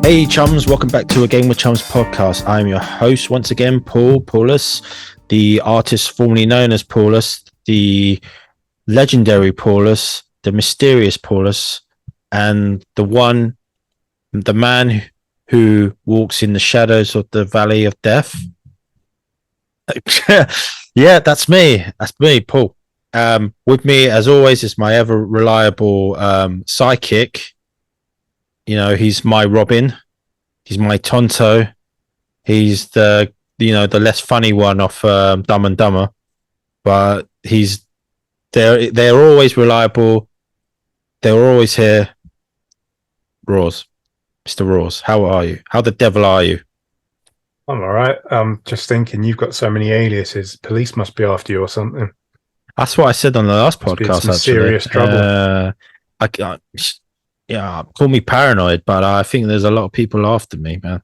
Hey chums, welcome back to a Game with Chums podcast. I'm your host once again, Paulus, the artist formerly known as Paulus, the legendary Paulus, the mysterious Paulus, and the man who walks in the shadows of the valley of death. Yeah, that's me, Paul. With me as always is my ever reliable sidekick. You know, he's my Robin. He's my Tonto. He's the less funny one off Dumb and Dumber, but they're always reliable. They're always here. Raws, Mr. Raws, how are you? How the devil are you? I'm all right. I'm just thinking, you've got so many aliases. Police must be after you or something. That's what I said on the last podcast. Some serious trouble. Call me paranoid, but I think there's a lot of people after me, man.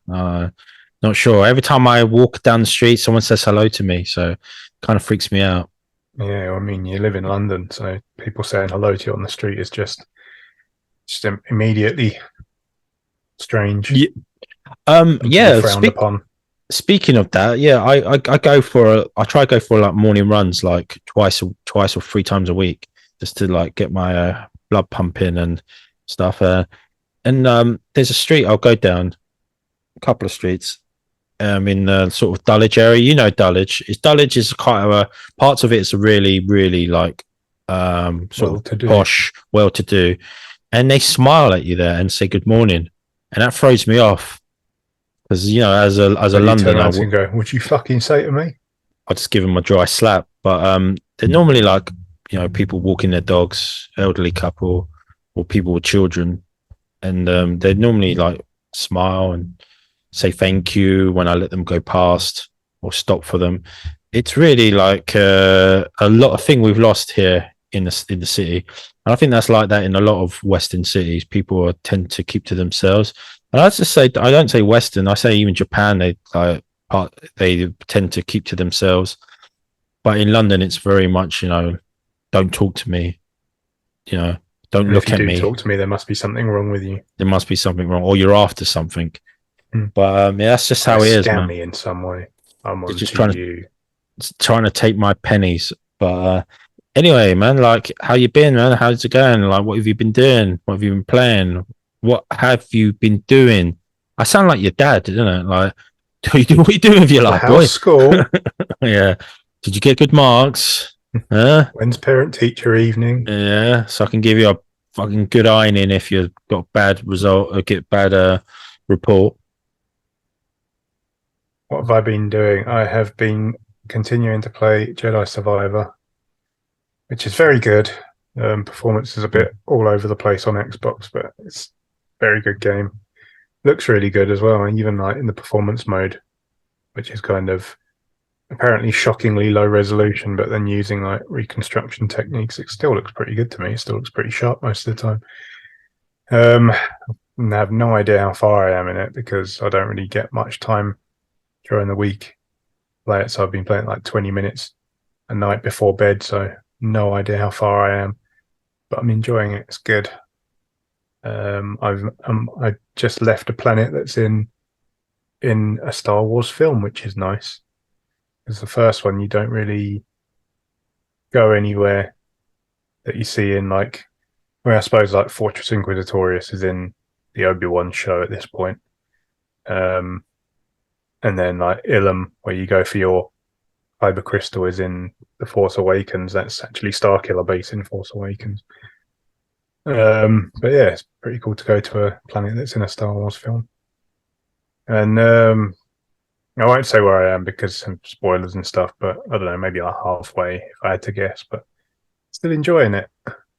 Not sure. Every time I walk down the street, someone says hello to me, so it kind of freaks me out. Yeah, I mean, you live in London, so people saying hello to you on the street is just immediately strange. Yeah. Frowned upon. Speaking of that, yeah, I try to go for like morning runs, like twice or 3 times a week, just to like get my blood pumping and stuff. And there's a street I'll go down, a couple of streets, in the sort of Dulwich area. You know, Dulwich is quite a parts of it's really, really like sort of posh, well-to-do, and they smile at you there and say good morning, and that throws me off. Because, you know, as a Londoner, I would go, "Would you fucking say to me?" I'll just give them a dry slap. But they're normally like, you know, people walking their dogs, elderly couple, or people with children, and they normally like smile and say thank you when I let them go past or stop for them. It's really like a lot of thing we've lost here in the city, and I think that's like that in a lot of Western cities. People tend to keep to themselves. And I just say, I don't say Western, I say even Japan, they tend to keep to themselves. But in London, it's very much, you know, don't talk to me, you know, don't look at me. If you do talk to me, there must be something wrong with you. There must be something wrong, or you're after something. But yeah, that's just how it is, man. Scam me in some way. I'm just trying to take my pennies. But anyway, man, like, how you been, man? How's it going? Like, what have you been doing? What have you been playing? What have you been doing? I sound like your dad, didn't it? Like, what are you doing with your life, boy? School. Yeah. Did you get good marks? When's parent-teacher evening? Yeah, so I can give you a fucking good ironing if you've got bad result or get bad report. What have I been doing? I have been continuing to play Jedi Survivor, which is very good. Performance is a bit all over the place on Xbox, but it's very good game. Looks really good as well, even like in the performance mode, which is kind of apparently shockingly low resolution, but then using like reconstruction techniques, it still looks pretty good to me. It still looks pretty sharp most of the time. I have no idea how far I am in it because I don't really get much time during the week to play it. So I've been playing like 20 minutes a night before bed, so no idea how far I am, but I'm enjoying it. It's good. I just left a planet that's in a Star Wars film, which is nice. Because the first one, you don't really go anywhere that you see in like, I suppose like Fortress Inquisitorius is in the Obi-Wan show at this point. And then like Ilum, where you go for your Kyber Crystal, is in The Force Awakens. That's actually Starkiller base in Force Awakens. But yeah, it's pretty cool to go to a planet that's in a Star Wars film. And I won't say where I am because some spoilers and stuff, but I don't know, maybe like halfway if I had to guess, but still enjoying it.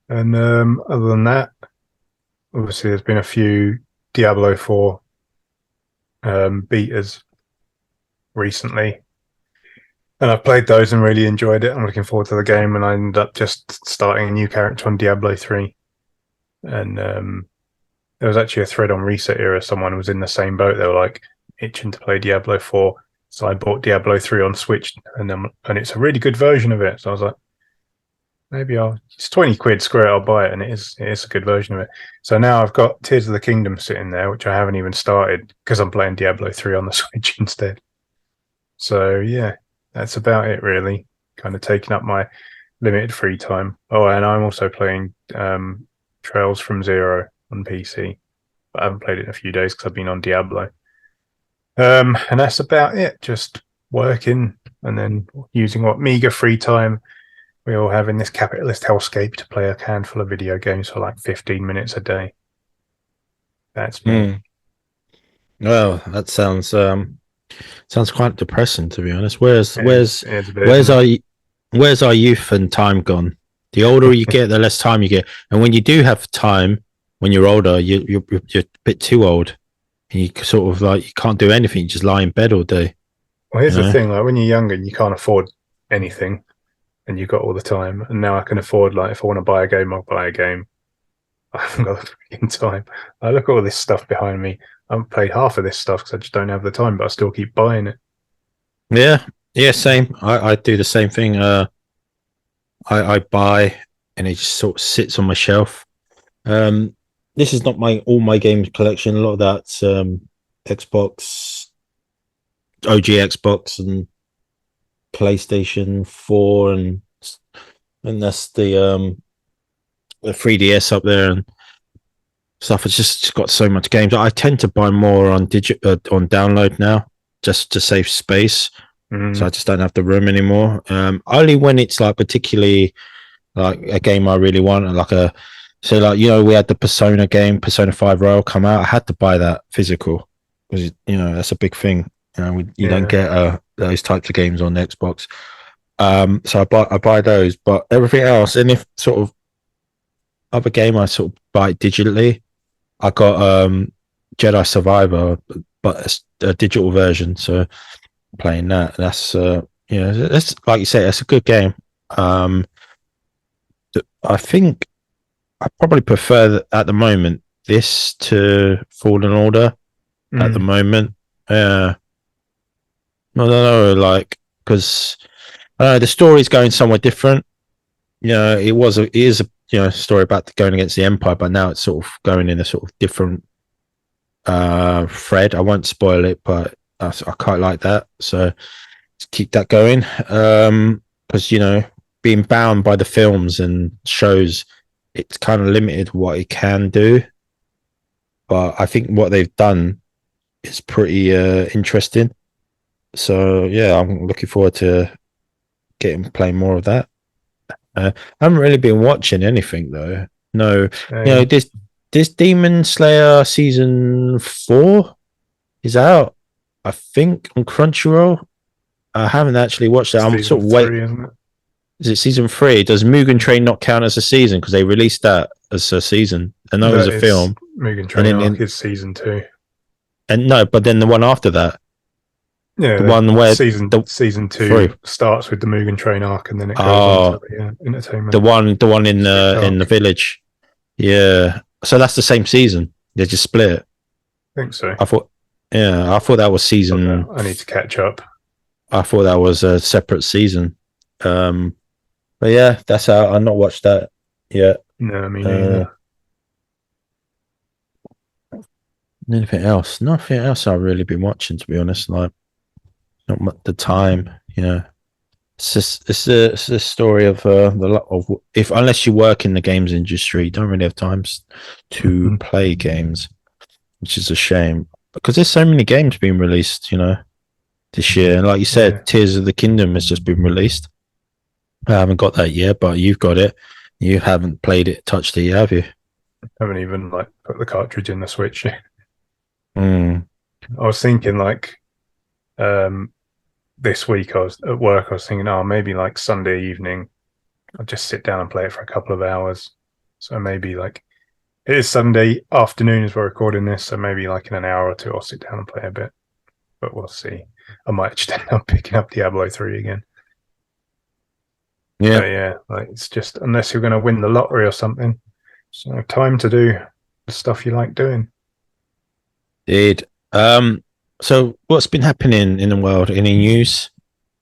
And other than that, obviously there's been a few Diablo 4 betas recently, and I've played those and really enjoyed it. I'm looking forward to the game, and I ended up just starting a new character on Diablo 3. And there was actually a thread on Reset Era. Someone was in the same boat. They were like itching to play Diablo 4. So I bought Diablo 3 on Switch, and it's a really good version of it. So I was like, maybe it's 20 quid, screw it, I'll buy it, and it is a good version of it. So now I've got Tears of the Kingdom sitting there, which I haven't even started because I'm playing Diablo 3 on the Switch instead. So yeah, that's about it really. Kind of taking up my limited free time. Oh, and I'm also playing Trails from Zero on PC. But I haven't played it in a few days because I've been on Diablo. And that's about it. Just working and then using what meager free time we all have in this capitalist hellscape to play a handful of video games for like 15 minutes a day. That's me. Well, that sounds quite depressing, to be honest. Where's It's a bit, where's our where's our youth and time gone? The older you get, the less time you get, and when you do have time, when you're older, you're a bit too old, and you sort of like you can't do anything. You just lie in bed all day. Well, here's the thing: like when you're younger, you can't afford anything, and you've got all the time. And now I can afford, like, if I want to buy a game, I'll buy a game. I haven't got the freaking time. I look at all this stuff behind me. I haven't played half of this stuff because I just don't have the time, but I still keep buying it. Yeah, same. I do the same thing. I buy, and it just sort of sits on my shelf. This is not my all my games collection. A lot of that's Xbox, OG Xbox, and PlayStation 4, and that's the 3DS up there and stuff. It's just got so much games. I tend to buy more on on download now, just to save space. So I just don't have the room anymore. Only when it's like particularly like a game I really want, we had the Persona game, Persona 5 Royal come out. I had to buy that physical because that's a big thing. You don't get those types of games on the Xbox. So I buy those, but everything else, and if sort of other game I sort of buy it digitally. I got Jedi Survivor, but it's a digital version, so playing that. That's that's like you say, that's a good game. I think I probably prefer at the moment this to Fallen Order at the moment. I don't know, like because the story's going somewhere different. It is a story about going against the Empire, but now it's sort of going in a sort of different thread. I won't spoil it, but I quite like that. So let's keep that going. Because being bound by the films and shows, it's kind of limited what it can do. But I think what they've done is pretty interesting. So yeah, I'm looking forward to playing more of that. I haven't really been watching anything though. No, this Demon Slayer season 4 is out, I think, on Crunchyroll. I haven't actually watched that. I'm sort of waiting. Isn't it? Is it season 3? Does Mugen Train not count as a season because they released that as a season? I know it was a film. Mugen Train Arc is season 2. And no, but then the one after that. Yeah, the one where season 2 starts with the Mugen Train arc, and then it goes on to entertainment. The one in the village. Yeah, so that's the same season. They just split it. I think so. I thought that was season. I need to catch up. I thought that was a separate season. But yeah, that's how I've not watched that yet. No, I mean neither. Anything else? Nothing else I've really been watching, to be honest. Like, not much the time. It's a story of unless you work in the games industry, you don't really have time to play games, which is a shame because there's so many games being released, this year. And like you said, Tears of the Kingdom has just been released. I haven't got that yet, but you've got it. You haven't played it, touched it, have you? I haven't even put the cartridge in the Switch yet. I was thinking this week I was at work. I was thinking, maybe Sunday evening, I'll just sit down and play it for a couple of hours. So maybe it is Sunday afternoon as we're recording this. So maybe in an hour or two, I'll sit down and play a bit. But we'll see. I might just end up picking up Diablo 3 again. Yeah, but yeah. It's just unless you're going to win the lottery or something. So time to do the stuff you like doing. Indeed. So what's been happening in the world? Any news?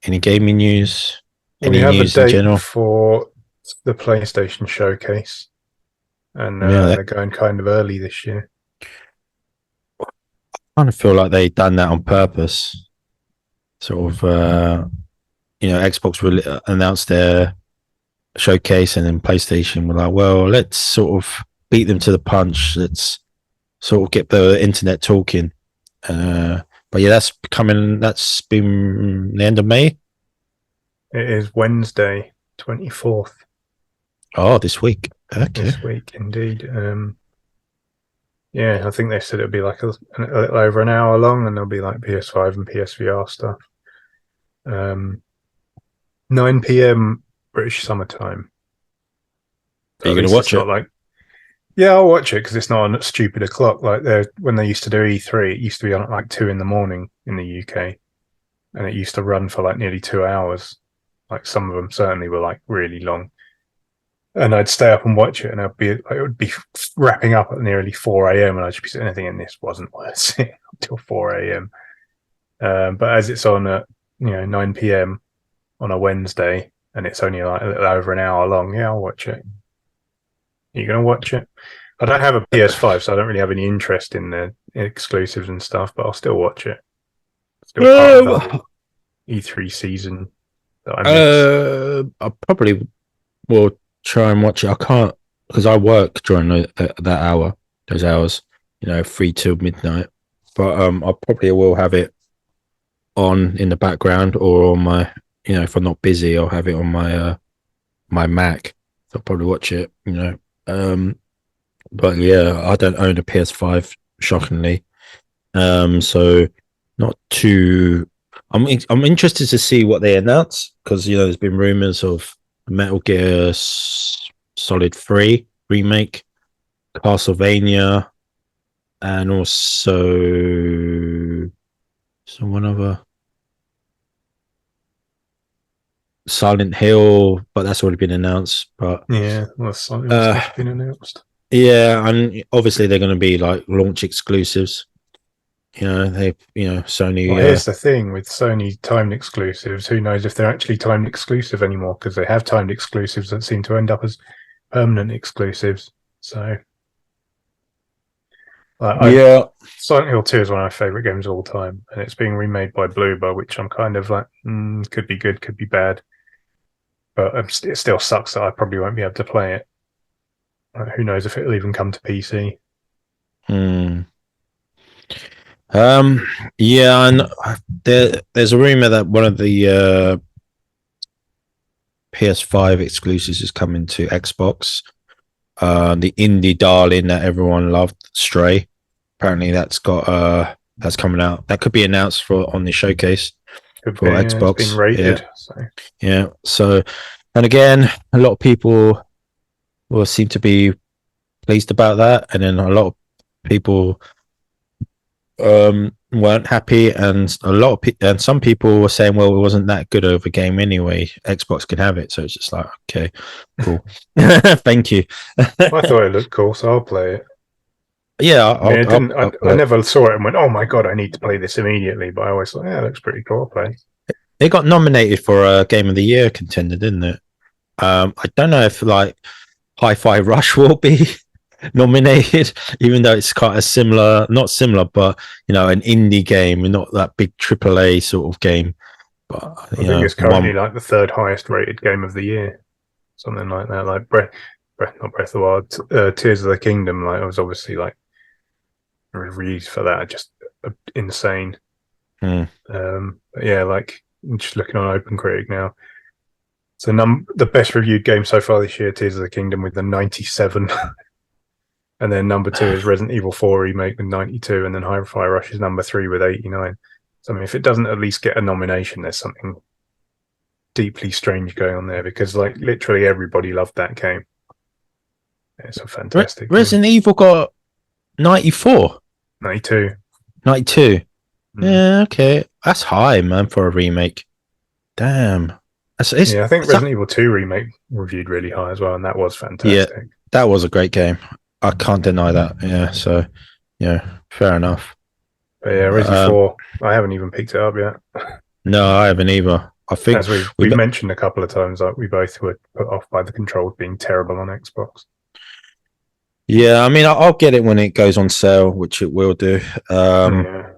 Any gaming news? Any news in general? For the PlayStation Showcase, and Yeah, they're going kind of early this year. I kind of feel like they done that on purpose. Sort of, Xbox announced their showcase, and then PlayStation were like, well, let's sort of beat them to the punch. Let's sort of get the internet talking. But yeah, that's been the end of May. It is Wednesday, 24th. Oh, this week. Okay. This week, indeed. Yeah, I think they said it'll be like a little over an hour long, and there'll be like PS5 and PSVR stuff. 9 p.m. British summertime. Are you going to watch it? Like, yeah, I'll watch it because it's not on at stupid o'clock. Like when they used to do E3, it used to be on at like 2 in the morning in the UK, and it used to run for like nearly 2 hours. Like some of them certainly were like really long. And I'd stay up and watch it, and it would be wrapping up at nearly 4 a.m. and I'd just be sitting there thinking this wasn't worth sitting until 4 a.m. But as it's on at 9 p.m. on a Wednesday, and it's only like a little over an hour long, yeah, I'll watch it. Are you going to watch it? I don't have a PS5, so I don't really have any interest in the exclusives and stuff, but I'll still watch it. Still part of the E3 season that I probably will try and watch it. I can't because I work during those hours, 3 till midnight. But I probably will have it on in the background, or on my, if I'm not busy, I'll have it on my my Mac. So I'll probably watch it, But yeah, I don't own a PS5, shockingly. So not too. I'm interested to see what they announce, because there's been rumors of Metal Gear Solid 3 remake, Castlevania, and also one other, Silent Hill, but that's already been announced. But yeah, well, Silent Hill's been announced. Yeah, and obviously they're going to be like launch exclusives. Sony. Well, here's the thing with Sony timed exclusives. Who knows if they're actually timed exclusive anymore? Because they have timed exclusives that seem to end up as permanent exclusives. So, Silent Hill 2 is one of my favorite games of all time, and it's being remade by Bloober, which I'm kind of like, could be good, could be bad. But it still sucks that I probably won't be able to play it. Who knows if it'll even come to PC. Yeah, and there's a rumor that one of the PS5 exclusives is coming to Xbox. The indie darling that everyone loved, Stray. Apparently that's coming out. That could be announced on the showcase for Xbox. It's been rated. Yeah. So, and again, a lot of people will seem to be pleased about that, and then a lot of people weren't happy, and some people were saying, well, it wasn't that good of a game anyway, Xbox can have it. So it's just like, okay, cool. Thank you. I thought it looked cool, so I'll play it. Yeah, I never saw it and went, oh my god, I need to play this immediately, but I always thought, yeah, it looks pretty cool. I'll play. It got nominated for a Game of the Year contender, didn't it? I don't know if like Hi-Fi Rush will be nominated, even though it's quite not similar, but an indie game, not that big AAA sort of game. But I think it's currently like the third highest rated game of the year, something like that. Like not Breath of the Wild, Tears of the Kingdom. Like, it was obviously like reviews for that are just insane. But yeah, like just looking on OpenCritic now. So the best reviewed game so far this year, Tears of the Kingdom, with a 97. And then number 2 is Resident Evil 4 Remake with 92. And then Hi-Fi Rush is number 3 with 89. So, I mean, if it doesn't at least get a nomination, there's something deeply strange going on there, because, like, literally everybody loved that game. It's a fantastic Resident Evil got 94. 92. 92. Yeah, okay. That's high, man, for a remake. Damn. I think Resident Evil 2 Remake reviewed really high as well, and that was fantastic. Yeah, that was a great game. I can't deny that. Yeah, so, fair enough. But yeah, Resident 4, I haven't even picked it up yet. No, I haven't either. I think As we've mentioned a couple of times, like we both were put off by the controls being terrible on Xbox. Yeah, I mean, I'll get it when it goes on sale, which it will do. I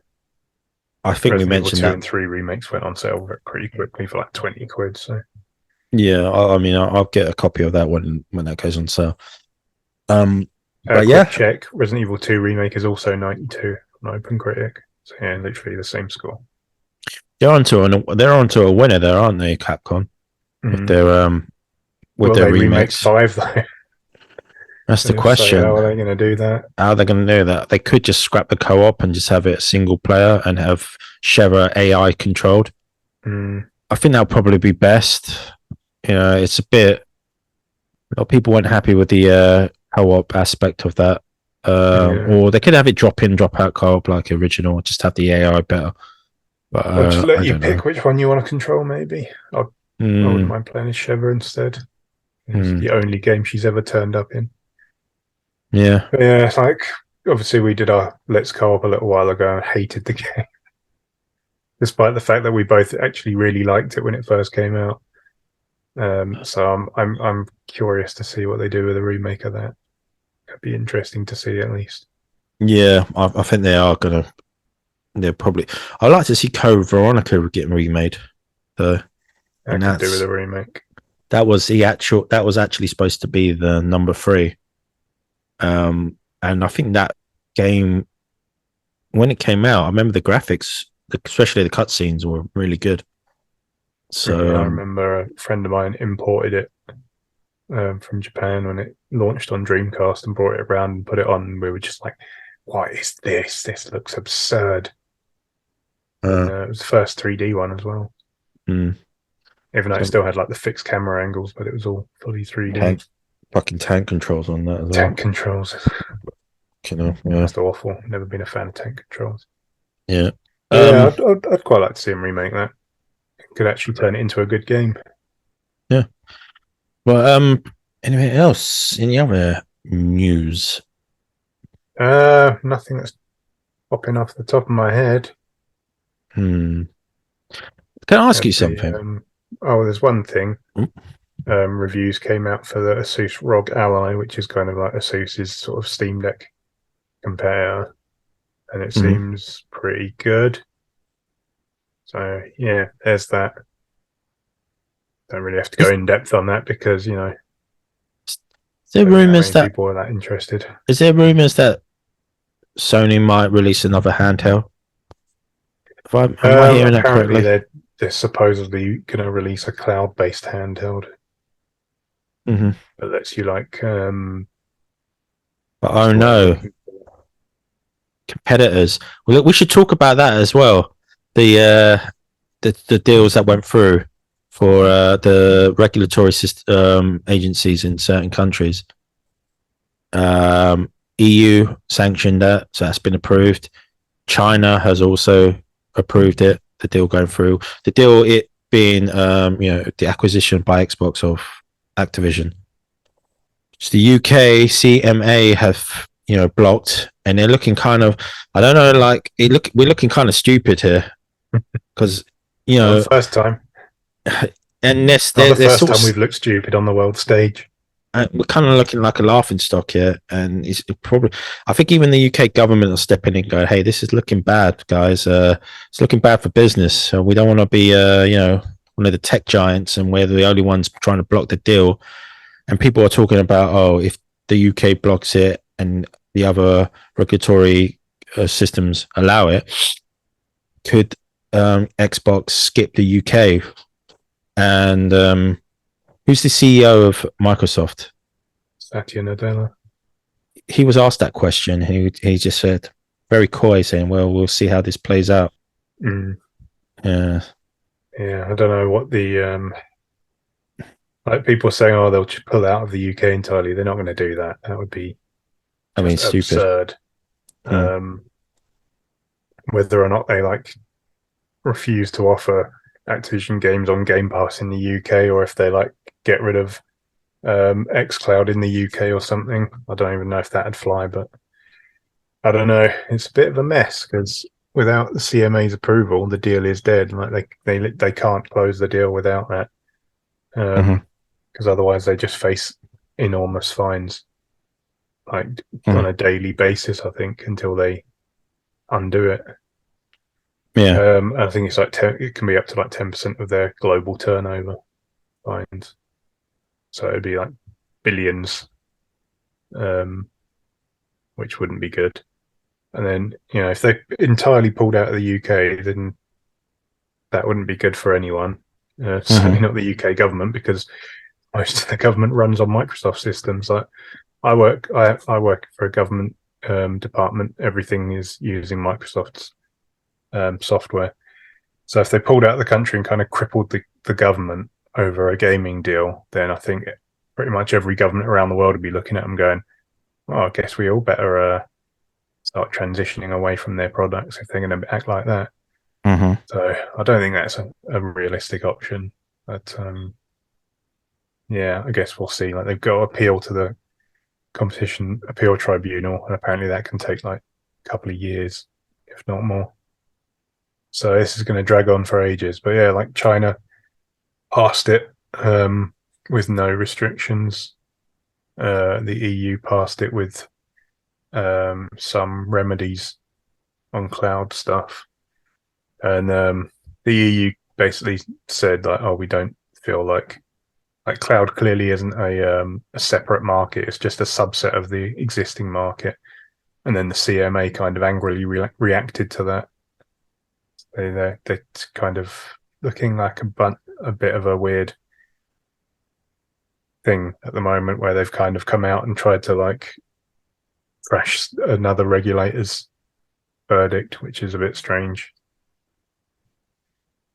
think Resident we Evil mentioned 2 that. and 3 remakes went on sale pretty quickly for like 20 quid. So Yeah, I mean, I'll get a copy of that when that goes on sale. quick yeah, check. Resident Evil 2 remake is also 92 on OpenCritic. So yeah, literally the same score. they're onto a winner there, aren't they, Capcom? With their remakes. 5 though? That's the question. How are they going to do that? How are they going to do that? They could just scrap the co-op and just have it single player and have Sheva AI controlled. I think that'll probably be best. It's a lot of people weren't happy with the co-op aspect of that. Or they could have it drop in, drop out co-op like original, just have the AI better. But I'll just let you pick which one you want to control, maybe. I wouldn't mind playing as Sheva instead. It's the only game she's ever turned up in. Yeah. But yeah, it's like, obviously we did our Let's Co-op a little while ago and hated the game. Despite the fact that we both actually really liked it when it first came out. So I'm curious to see what they do with a remake of that. It'd be interesting to see at least. Yeah, I think they are gonna. They're probably. I'd like to see Code Veronica getting remade. That could do with a remake. That was actually supposed to be the number 3. And I think that game, when it came out, I remember the graphics, especially the cutscenes, were really good. So I remember a friend of mine imported it from Japan when it launched on Dreamcast and brought it around and put it on. And we were just like, "What is this? This looks absurd." It was the first 3D one as well. Even though it still had like the fixed camera angles, but it was all fully 3D. Fucking tank controls on that as well. Tank controls. Yeah. That's awful. Never been a fan of tank controls. Yeah. I'd quite like to see him remake that. Could actually turn it into a good game. Yeah. Well, anything else? Any other news? Nothing that's popping off the top of my head. Can I ask you something? There's one thing. Reviews came out for the Asus ROG Ally, which is kind of like Asus's sort of Steam Deck compare, and it seems pretty good. So yeah, there's that. Don't really have to go in depth on that because is there rumors that people are that interested? Is there rumors that Sony might release another handheld? Am I hearing that correctly? They're supposedly going to release a cloud-based handheld that lets you like. But oh no, competitors. Well, we should talk about that as well. The deals that went through for the regulatory agencies in certain countries. EU sanctioned that, so that's been approved. China has also approved it. The deal going through. The deal it being the acquisition by Xbox of Activision. So the UK CMA have blocked, and they're looking kind of. I don't know, like we're looking kind of stupid here because first time. And the first time we've looked stupid on the world stage. We're kind of looking like a laughing stock here, and it's probably. I think even the UK government are stepping in, and going, "Hey, this is looking bad, guys. It's looking bad for business. We don't want to be, one of the tech giants, and we're the only ones trying to block the deal." And people are talking about, if the UK blocks it and the other regulatory systems allow it, could Xbox skip the UK? And who's the CEO of Microsoft? Satya Nadella. He was asked that question. He just said, very coy, saying, "Well, we'll see how this plays out." Yeah. Yeah, I don't know what the like people are saying, they'll pull out of the UK entirely. They're not going to do that. That would be stupid. Absurd. Whether or not they refuse to offer Activision games on Game Pass in the UK, or if they get rid of xCloud in the UK or something. I don't even know if that'd fly, but I don't know. It's a bit of a mess because without the CMA's approval, the deal is dead. Like they can't close the deal without that, because otherwise they just face enormous fines, like on a daily basis, I think, until they undo it. Yeah. I think it's like it can be up to like 10% of their global turnover fines. So it'd be like billions, which wouldn't be good. And then, if they entirely pulled out of the UK, then that wouldn't be good for anyone. Certainly not the UK government, because most of the government runs on Microsoft systems. Like I work for a government department. Everything is using Microsoft's software. So if they pulled out of the country and kind of crippled the government over a gaming deal, then I think pretty much every government around the world would be looking at them going, "Oh, I guess we all better start transitioning away from their products if they're going to act like that." So I don't think that's a realistic option. But yeah, I guess we'll see. Like they've got to appeal to the Competition Appeal Tribunal, and apparently that can take like a couple of years, if not more. So this is going to drag on for ages. But yeah, like China passed it with no restrictions. The EU passed it with some remedies on cloud stuff. And the EU basically said like, "Oh, we don't feel like cloud clearly isn't a separate market. It's just a subset of the existing market." And then the CMA kind of angrily reacted to that. They're kind of looking like a bit of a weird thing at the moment, where they've kind of come out and tried to like crash another regulator's verdict, which is a bit strange.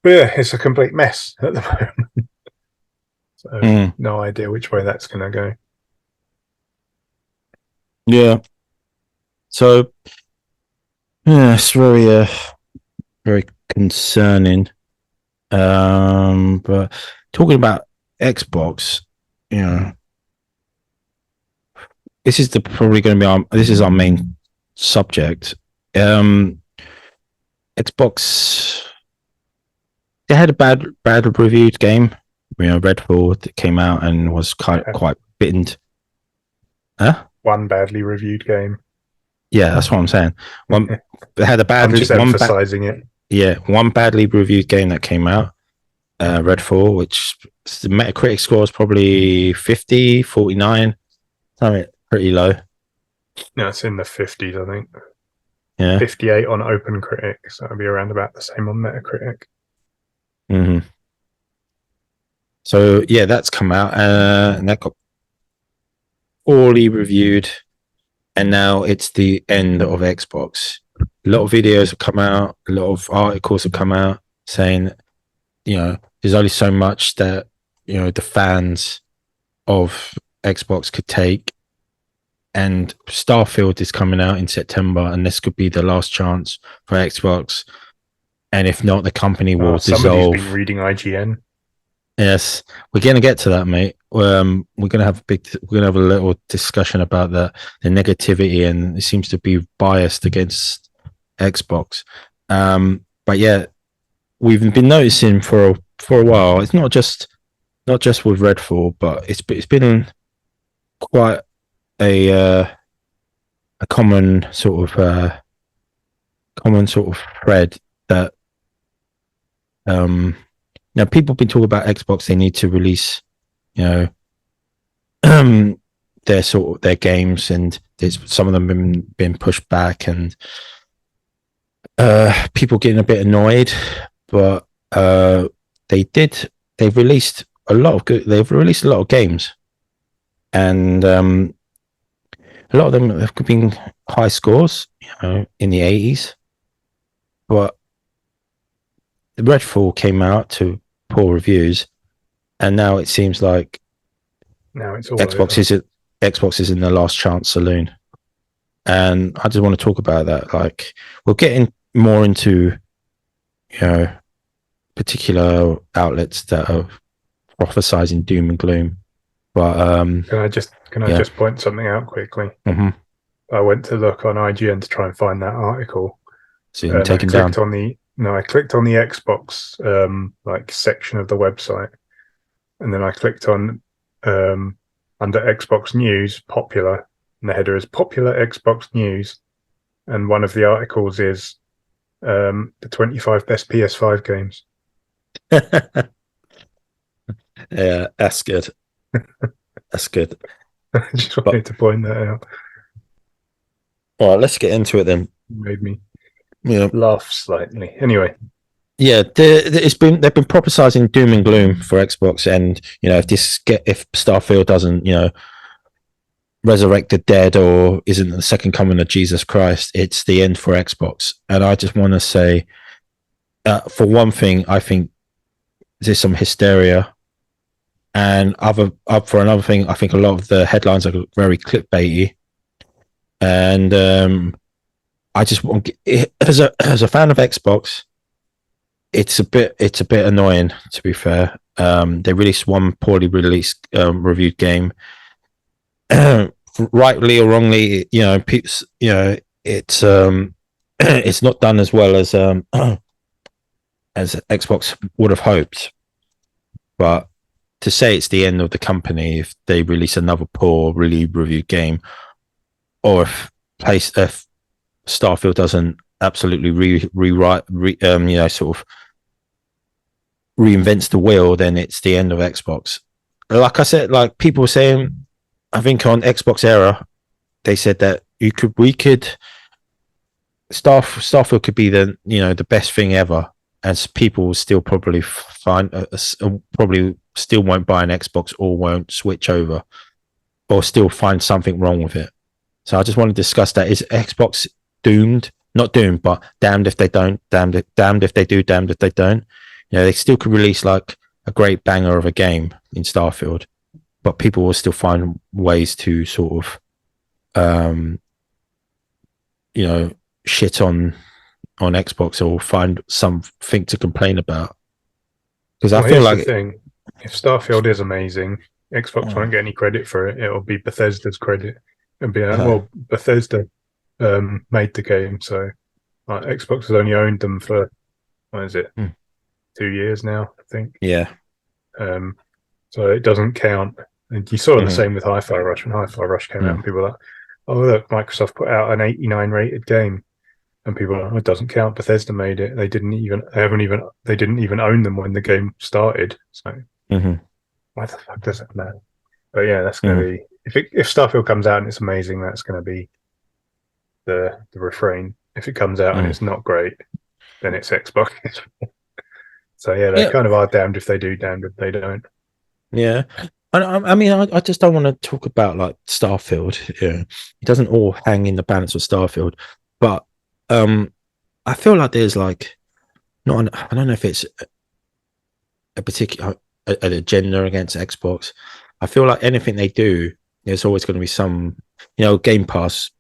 But yeah, it's a complete mess at the moment. So no idea which way that's going to go. Yeah. So yeah, it's very very concerning. But talking about Xbox, this is probably going to be this is our main subject. Xbox, they had a bad reviewed game. Redfall that came out and was quite bitten. Huh? One badly reviewed game. Yeah, that's what I'm saying. They had a bad. I'm just emphasizing it. Yeah, one badly reviewed game that came out, Redfall, which the Metacritic score is probably 50, 49, something pretty low. No, it's in the 50s, I think. Yeah. 58 on OpenCritic, so it'll be around about the same on Metacritic. So yeah, that's come out, and that got poorly reviewed, and now it's the end of Xbox. A lot of videos have come out, a lot of articles have come out saying, there's only so much that the fans of Xbox could take, and Starfield is coming out in September, and this could be the last chance for Xbox, and if not, the company will dissolve. Somebody's been reading IGN. Yes, we're going to get to that, mate. We're going to have a little discussion about the negativity, and it seems to be biased against Xbox. But yeah, we've been noticing for a while. It's not just with Redfall, but it's been quite a common sort of thread that people have been talking about Xbox. They need to release, their games, and there's some of them been pushed back, and people getting a bit annoyed. But they've released a lot of games, and a lot of them have been high scores, in the 80s. But the Redfall came out to poor reviews, and now it seems like Xbox is in the last chance saloon. And I just want to talk about that. Like, we'll get more into particular outlets that are prophesizing doom and gloom. But can I just point something out quickly? Mm-hmm. I went to look on IGN to try and find that article, So you can And I take him down. clicked on the Xbox like section of the website, and then I clicked on under Xbox News, popular, and the header is popular Xbox News, and one of the articles is the 25 best PS5 games. Yeah, that's good. That's good. I just wanted to point that out. All right, let's get into it then. Made me Yeah, laugh slightly. Anyway, yeah. They've been prophesizing doom and gloom for Xbox, and if Starfield doesn't resurrect the dead or isn't the second coming of Jesus Christ, it's the end for Xbox. And I just want to say, for one thing, I think there's some hysteria. And for another thing, I think a lot of the headlines are very clickbaity, and I just want as a fan of Xbox, it's a bit annoying, to be fair. They released one poorly released reviewed game, rightly or wrongly. It's it's not done as well as Xbox would have hoped, but to say it's the end of the company if they release another poor, really reviewed game, or if Starfield doesn't absolutely sort of reinvents the wheel, then it's the end of Xbox. Like I said, like people were saying, I think on Xbox era, they said that Starfield could be the best thing ever, and people will still probably probably still won't buy an Xbox or won't switch over, or still find something wrong with it. So I just want to discuss that. Is Xbox doomed? Not doomed, but damned if they don't, damned if they do, damned if they don't. They still could release like a great banger of a game in Starfield, but people will still find ways to sort of shit on Xbox or find something to complain about. Because I feel like the thing, if Starfield is amazing, Xbox won't get any credit for it. It'll be Bethesda's credit. It'll be Bethesda made the game, so Xbox has only owned them for 2 years now, I think. Yeah. So it doesn't count. And you saw the same with Hi-Fi Rush. When Hi-Fi Rush came out, and people were like, "Oh look, Microsoft put out an 89 rated game," and people were like, "It doesn't count. Bethesda made it. They didn't even own them when the game started." So why the fuck does it matter? But yeah, that's going to be if Starfield comes out and it's amazing, that's going to be the refrain. If it comes out and it's not great, then it's Xbox. So yeah, they kind of are damned if they do, damned if they don't. Yeah. I mean, I just don't want to talk about like Starfield. It doesn't all hang in the balance of Starfield, but I feel like there's like I don't know if it's a particular an agenda against Xbox. I feel like anything they do, there's always going to be some, Game Pass.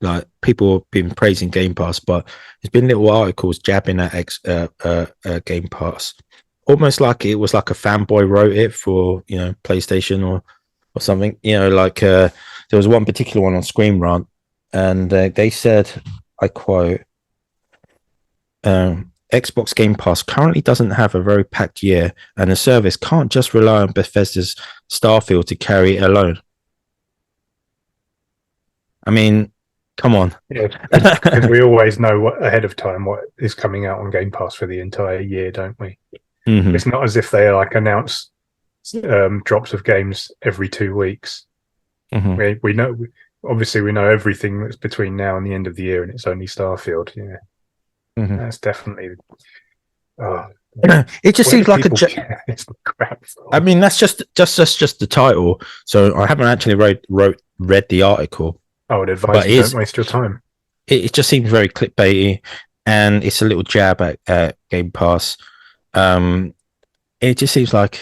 Like people have been praising Game Pass, but there's been little articles jabbing at Game Pass, almost like it was like a fanboy wrote it for PlayStation or something. There was one particular one on Screen Rant, and they said, I quote, Xbox Game Pass currently doesn't have a very packed year, and the service can't just rely on Bethesda's Starfield to carry it alone. I mean, come on. Yeah, because we always know ahead of time what is coming out on Game Pass for the entire year, don't we? It's not as if they announce drops of games every 2 weeks. We know, obviously, we know everything that's between now and the end of the year, and it's only Starfield. Yeah, that's definitely. It just seems like it's crap. I mean, that's just the title. So I haven't actually read the article. I would advise you don't waste your time. It just seems very clickbaity, and it's a little jab at Game Pass. It just seems like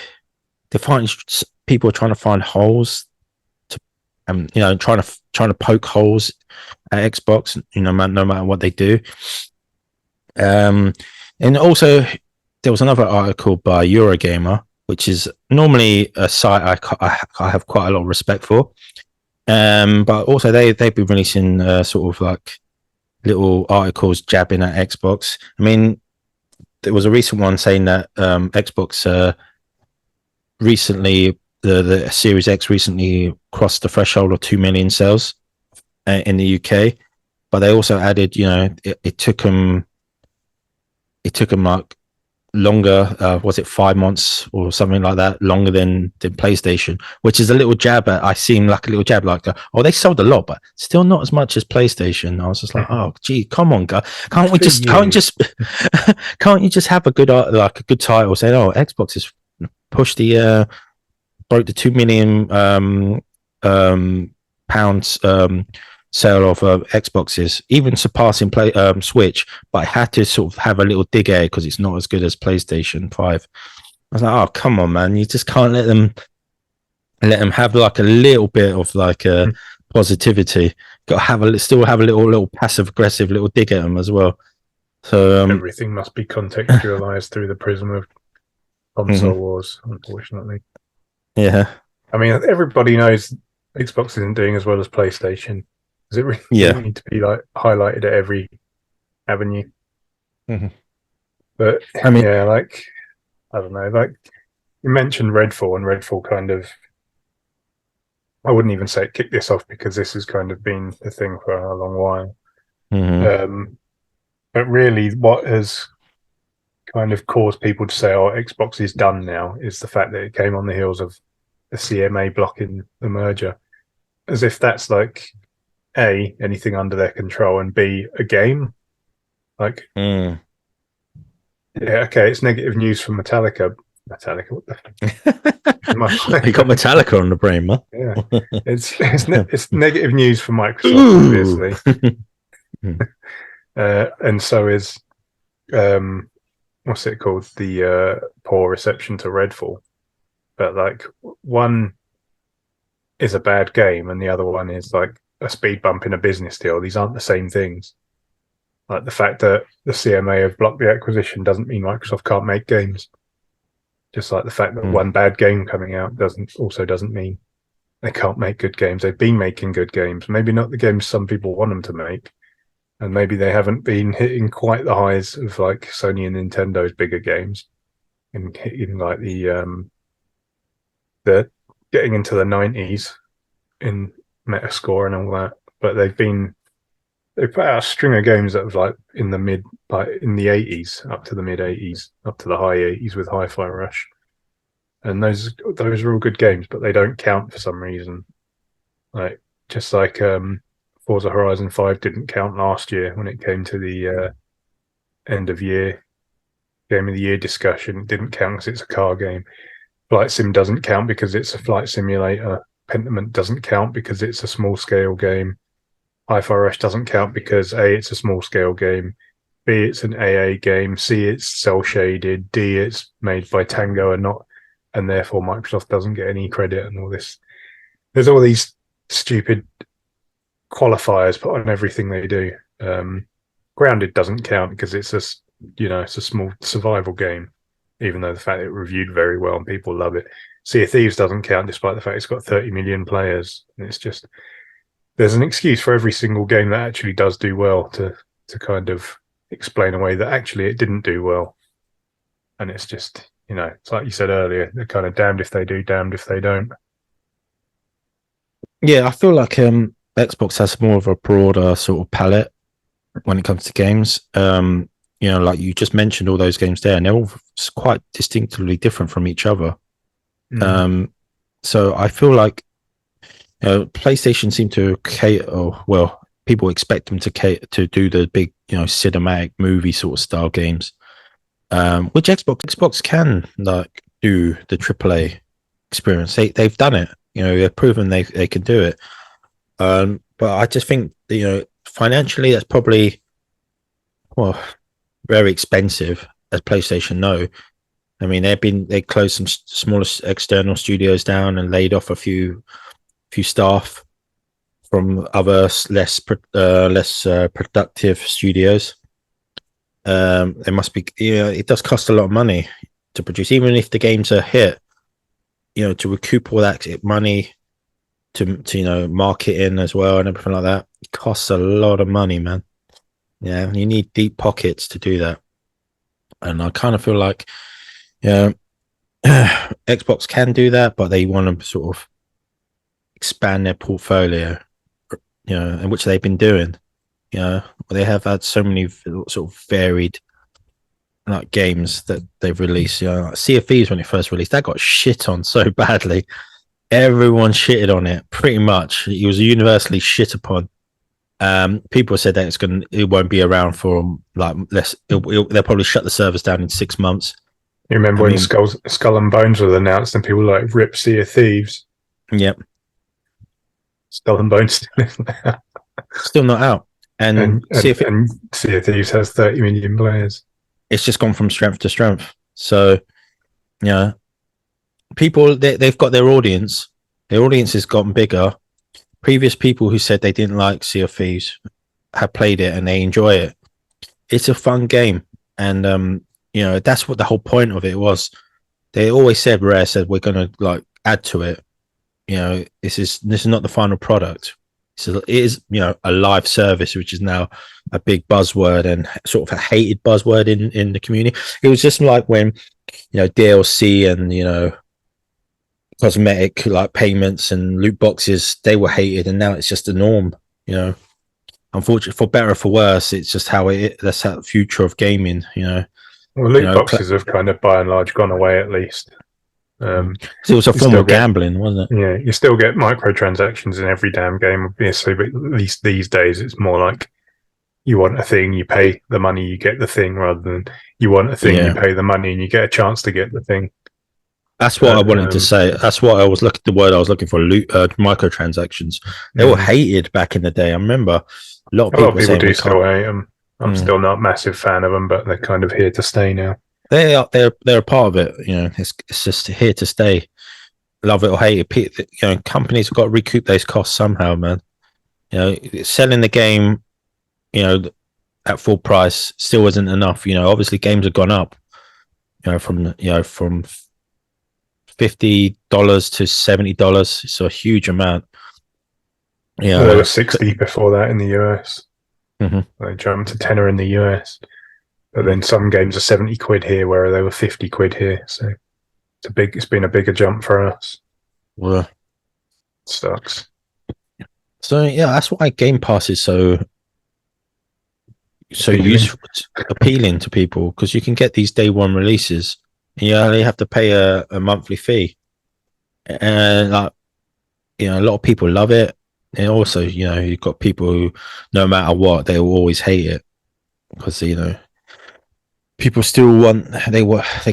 people are trying to find holes trying to poke holes at Xbox, no matter what they do. And also there was another article by Eurogamer, which is normally a site I have quite a lot of respect for. But also they've been releasing sort of like little articles jabbing at Xbox. I mean, there was a recent one saying that Xbox recently, the Series X recently crossed the threshold of 2 million sales in the UK, but they also added, it took them like longer, was it 5 months or something like that, longer than PlayStation, which is a little jab at, I seem like a little jab, like, oh, they sold a lot, but still not as much as PlayStation. I was just like, oh gee, come on, guy, can't you just have a good like a good title saying, oh, Xbox has pushed the broke the 2 million pounds sale of Xboxes, even surpassing Switch, but I had to sort of have a little dig at it because it's not as good as PlayStation 5. I was like, oh, come on, man, you just can't let them have like a little bit of like positivity. Got to have still have a little passive aggressive little dig at them as well. So everything must be contextualized through the prism of console wars, unfortunately. Yeah, I mean, everybody knows Xbox isn't doing as well as PlayStation. Does it really need to be like highlighted at every avenue? But I mean, yeah, like, I don't know, like you mentioned Redfall, and Redfall kind of, I wouldn't even say it kicked this off because this has kind of been the thing for a long while. But really, what has kind of caused people to say, oh, Xbox is done now, is the fact that it came on the heels of the CMA blocking the merger, as if that's like A, anything under their control, and B, a game. Like, yeah, okay, it's negative news from Metallica. What the fuck? You got Metallica on the brain, man. Yeah, it's negative news for Microsoft, obviously. And so is what's it called? The poor reception to Redfall. But like, one is a bad game, and the other one is like a speed bump in a business deal. These aren't the same things. Like, the fact that the CMA have blocked the acquisition doesn't mean Microsoft can't make games. Just like the fact that one bad game coming out doesn't mean they can't make good games. They've been making good games, maybe not the games some people want them to make, and maybe they haven't been hitting quite the highs of like Sony and Nintendo's bigger games, and hitting like the getting into the 90s in Metascore and all that. But they put out a string of games that was like in the 80s, up to the mid 80s, up to the high 80s with Hi-Fi Rush, and those are all good games, but they don't count for some reason. Like, just like Forza Horizon 5 didn't count last year when it came to the end of year game of the year discussion. It didn't count because it's a car game. Flight Sim doesn't count because it's a flight simulator. Pentiment doesn't count because it's a small scale game. Hi-Fi Rush doesn't count because A, it's a small scale game, B, it's an AA game, C, it's cell shaded, D, it's made by Tango and therefore Microsoft doesn't get any credit, and all this. There's all these stupid qualifiers put on everything they do. Grounded doesn't count because it's a small survival game, even though the fact it reviewed very well and people love it. Sea of Thieves doesn't count despite the fact it's got 30 million players. And it's just, there's an excuse for every single game that actually does do well to kind of explain away that actually it didn't do well. And it's just, it's like you said earlier, they're kind of damned if they do, damned if they don't. Yeah, I feel like Xbox has more of a broader sort of palette when it comes to games. Like you just mentioned all those games there, and they're all quite distinctively different from each other. So I feel like PlayStation seem to cater, people expect them to do the big, cinematic movie sort of style games, which Xbox can like do the AAA experience. They've done it. They've proven they can do it. But I just think that, financially that's probably very expensive, as PlayStation know. I mean, they closed some smaller external studios down and laid off a few staff from other less productive studios. They must be, it does cost a lot of money to produce, even if the game's a hit. To recoup all that money, to market in as well and everything like that, it costs a lot of money, man. Yeah, you need deep pockets to do that. And I kind of feel like, yeah, Xbox can do that, but they want to sort of expand their portfolio, and which they've been doing. They have had so many sort of varied like games that they've released. Like Sea of Thieves when it first released, that got shit on so badly. Everyone shitted on it, pretty much. It was universally shit upon. People said that it won't be around for like less. They'll probably shut the servers down in 6 months. You remember when Skull and Bones was announced and people were like, rip Sea of Thieves? Yep. Skull and Bones still not out. And Sea of Thieves has 30 million players. It's just gone from strength to strength. So, yeah, people, they've got their audience. Their audience has gotten bigger. Previous people who said they didn't like Sea of Thieves have played it and they enjoy it. It's a fun game. And, that's what the whole point of it was. They always said, Rare said, we're going to like add to it. This is not the final product. So it is, a live service, which is now a big buzzword and sort of a hated buzzword in the community. It was just like when, DLC and, cosmetic like payments and loot boxes, they were hated, and now it's just the norm. Unfortunately, for better or for worse, it's just that's how the future of gaming. Well, loot boxes have kind of by and large gone away, at least. It was a form of gambling, wasn't it? Yeah, you still get microtransactions in every damn game, obviously, but at least these days it's more like you want a thing, you pay the money, you get the thing, rather than you want a thing, you pay the money, and you get a chance to get the thing. That's what I wanted to say. That's what the word I was looking for. Microtransactions. They were hated back in the day. I remember a lot of people do still hate them. I'm still not a massive fan of them, but they're kind of here to stay now. They're a part of it. It's just here to stay. Love it or hate it. Companies have got to recoup those costs somehow, man. Selling the game, at full price still isn't enough. Obviously games have gone up. From $50 to $70. It's a huge amount. Well, they were 60 before that in the US. Mm-hmm. They jumped to tenner in the US. But then some games are 70 quid here, where they were 50 quid here. So it's been a bigger jump for us. Well, it sucks. So yeah, that's why Game Pass is so useful, appealing to people, because you can get these day one releases. You only have to pay a monthly fee, and a lot of people love it. And also, you've got people who, no matter what, they will always hate it, because people still they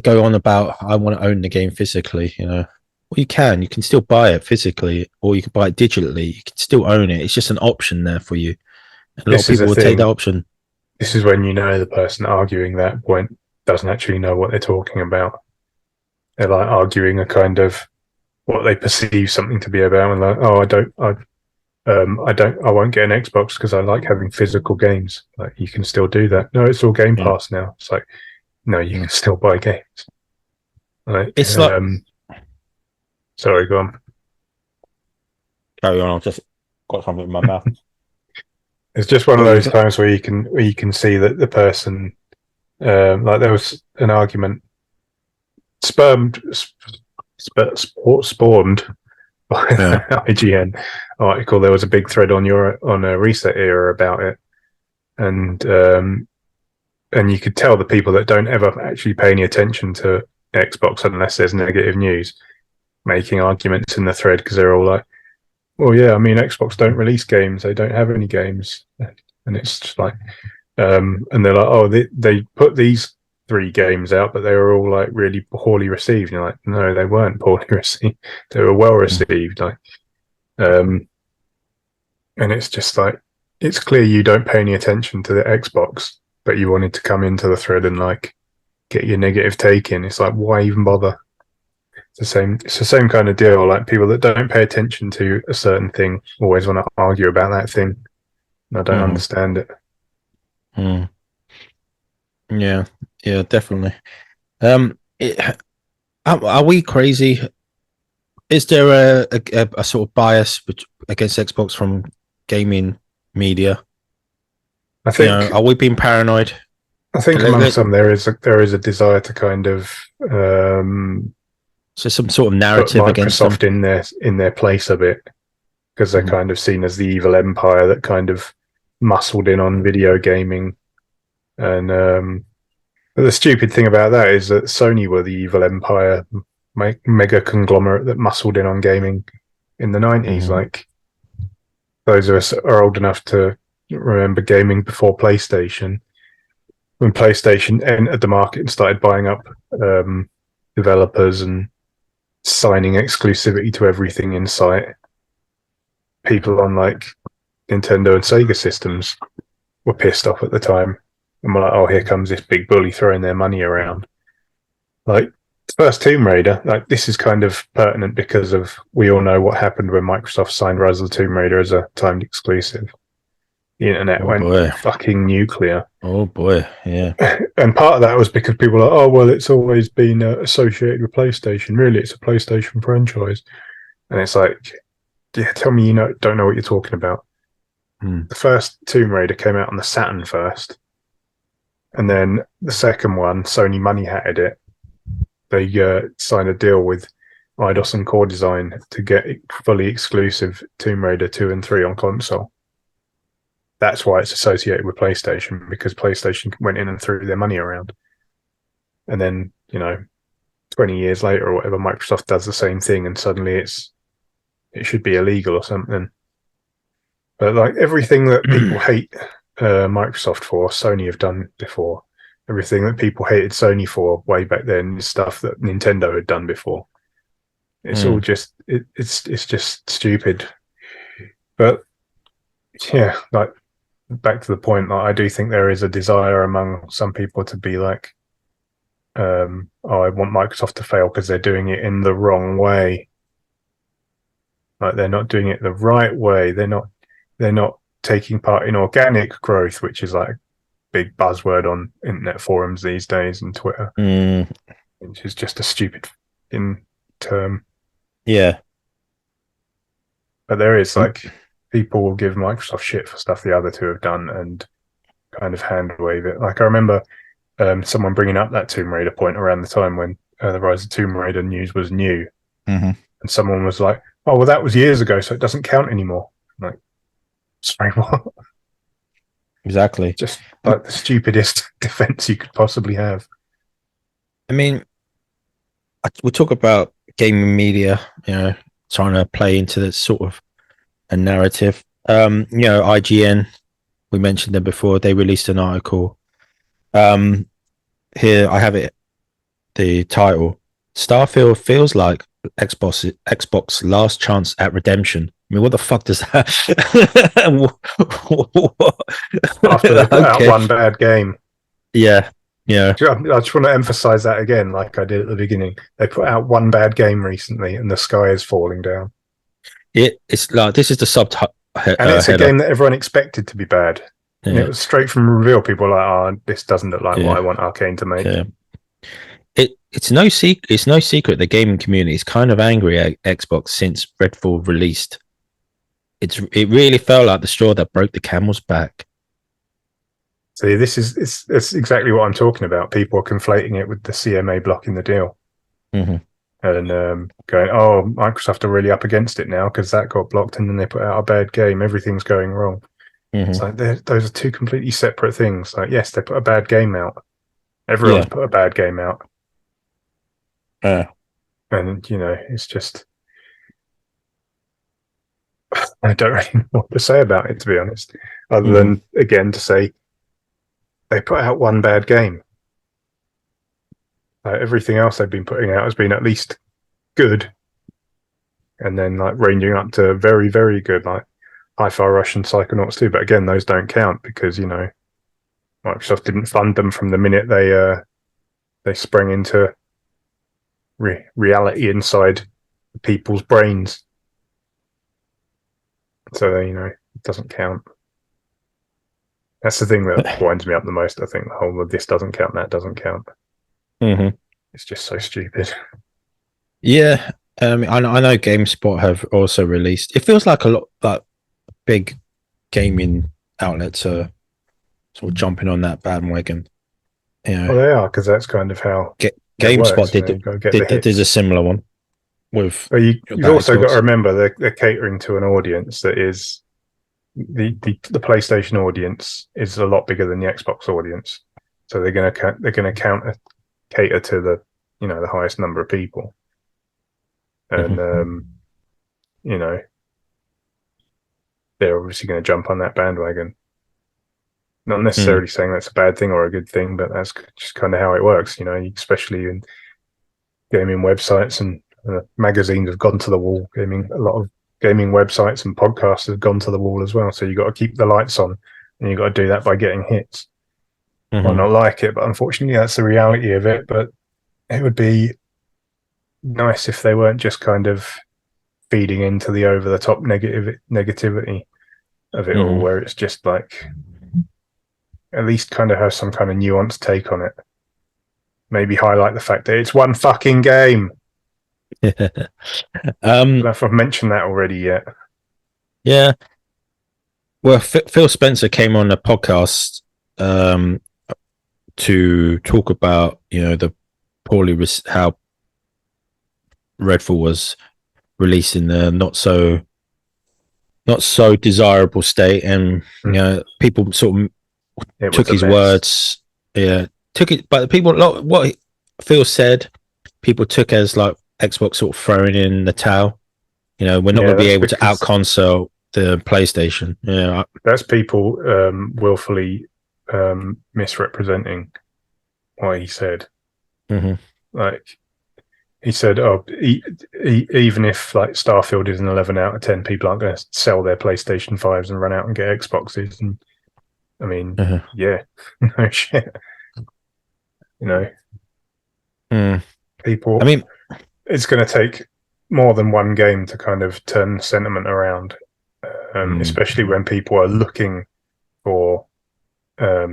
go on about, I want to own the game physically. Well, you can still buy it physically, or you can buy it digitally. You can still own it. It's just an option there for you. And a lot of people will take that option. This is when the person arguing that point doesn't actually know what they're talking about. They're like arguing a kind of what they perceive something to be about, and like, oh, I won't get an Xbox because I like having physical games. Like, you can still do that. No, it's all Game Pass now. It's like, no, you can still buy games. Like, it's sorry, go on. Carry on. I've just got something in my mouth. It's just one of those times where you can see that the person, like, there was an argument spawned by IGN article. There was a big thread on a Reset Era about it, and you could tell the people that don't ever actually pay any attention to Xbox unless there's negative news, making arguments in the thread, because they're all like, well, yeah, I mean, Xbox don't release games, they don't have any games, and it's just like, and they're like, oh, they put these 3 games out, but they were all like really poorly received. And you're like, no, they weren't poorly received, they were well received. Like, and it's just like, it's clear you don't pay any attention to the Xbox, but you wanted to come into the thread and like get your negative take in. It's like, why even bother? It's the same kind of deal. Like, people that don't pay attention to a certain thing always want to argue about that thing. And I don't understand it. Yeah, definitely. Are we crazy? Is there a sort of bias against Xbox from gaming media? I think are we being paranoid? I think among some there is a desire to kind of so some sort of put narrative against them. Microsoft in their place a bit, because they're kind of seen as the evil empire that kind of muscled in on video gaming. And but the stupid thing about that is that Sony were the evil empire, mega conglomerate that muscled in on gaming in the 90s. Like, those of us are old enough to remember gaming before PlayStation. When PlayStation entered the market and started buying up developers and signing exclusivity to everything in sight, people on like Nintendo and Sega systems were pissed off at the time. And we're like, oh, here comes this big bully throwing their money around. Like, first Tomb Raider, like, this is kind of pertinent because of, we all know what happened when Microsoft signed Rise of the Tomb Raider as a timed exclusive. The internet went fucking nuclear. Oh boy, yeah. And part of that was because people are like, oh, well, it's always been associated with PlayStation. Really, it's a PlayStation franchise. And it's like, yeah, tell me you don't know what you're talking about. The first Tomb Raider came out on the Saturn first. And then the second one, Sony money hatted it. They signed a deal with Eidos and Core Design to get fully exclusive Tomb Raider 2 and 3 on console. That's why it's associated with PlayStation, because PlayStation went in and threw their money around. And then, 20 years later or whatever, Microsoft does the same thing, and suddenly it should be illegal or something. But like, everything that people hate Microsoft for, Sony have done before. Everything that people hated Sony for way back then is stuff that Nintendo had done before. It's all just it's just stupid. But yeah, like, back to the point, like, I do think there is a desire among some people to be like, I want Microsoft to fail because they're doing it in the wrong way. Like, they're not doing it the right way. They're not taking part in organic growth, which is like a big buzzword on internet forums these days and Twitter, which is just a stupid term. Yeah. But there is, like, people will give Microsoft shit for stuff the other two have done and kind of hand wave it. Like, I remember someone bringing up that Tomb Raider point around the time when the Rise of Tomb Raider news was new. And someone was like, oh, well, that was years ago, so it doesn't count anymore. I'm like, sorry, what? Exactly. Just like the stupidest defense you could possibly have. I mean, we talk about gaming media, trying to play into this sort of a narrative. IGN, we mentioned them before. They released an article. Here I have it. The title: Starfield feels like Xbox last chance at redemption. I mean, what the fuck does that? After they put out one bad game. Yeah. I just want to emphasize that again, like I did at the beginning. They put out one bad game recently, and the sky is falling down. It's like, this is the subtitle, and it's a game that everyone expected to be bad. Yeah. And it was straight from reveal. People were like, "Oh, this doesn't look like what I want Arcane to make." Yeah. It's no secret. It's no secret the gaming community is kind of angry at Xbox since Redfall released. It really felt like the straw that broke the camel's back. See, it's exactly what I'm talking about. People are conflating it with the CMA blocking the deal, and going, "Oh, Microsoft are really up against it now because that got blocked, and then they put out a bad game. Everything's going wrong." It's like those are two completely separate things. Like, yes, they put a bad game out. Everyone's put a bad game out. And it's just, I don't really know what to say about it, to be honest, other than, again, to say they put out one bad game. Everything else they've been putting out has been at least good, and then like ranging up to very, very good, like Hi-Fi Rush and Psychonauts 2. But again, those don't count because Microsoft didn't fund them from the minute they sprang into reality inside people's brains. So it doesn't count. That's the thing that winds me up the most. I think the whole of this doesn't count, that doesn't count. It's just so stupid. Yeah, I know GameSpot have also released. It feels like a lot like big gaming outlets are sort of jumping on that bandwagon. Well, they are, because that's kind of how it GameSpot works. You've got to get the hits. did a similar one with. But you've also got to remember they're catering to an audience that is the PlayStation audience is a lot bigger than the Xbox audience, so they're going to cater to the the highest number of people, and they're obviously going to jump on that bandwagon. Not necessarily saying that's a bad thing or a good thing, but that's just kind of how it works. Especially in gaming websites and magazines have gone to the wall. A lot of gaming websites and podcasts have gone to the wall as well. So you've got to keep the lights on, and you've got to do that by getting hits. Might not like it, but unfortunately that's the reality of it. But it would be nice if they weren't just kind of feeding into the over-the-top negativity of it all, where it's just like, at least kind of have some kind of nuanced take on it. Maybe highlight the fact that it's one fucking game. I don't know if I've mentioned that already yet. Yeah. Well, Phil Spencer came on a podcast to talk about the how Redfall was released in the not so desirable state, and people sort of took his words. Took it, but people, what Phil said, people took as like Xbox sort of throwing in the towel. We're not going to be able to out console the PlayStation. That's people willfully misrepresenting what he said. Like he said, even if like Starfield is an 11 out of 10, people aren't going to sell their PlayStation 5s and run out and get Xboxes. And I mean, yeah, no shit. People. I mean, it's going to take more than one game to kind of turn sentiment around, especially when people are looking for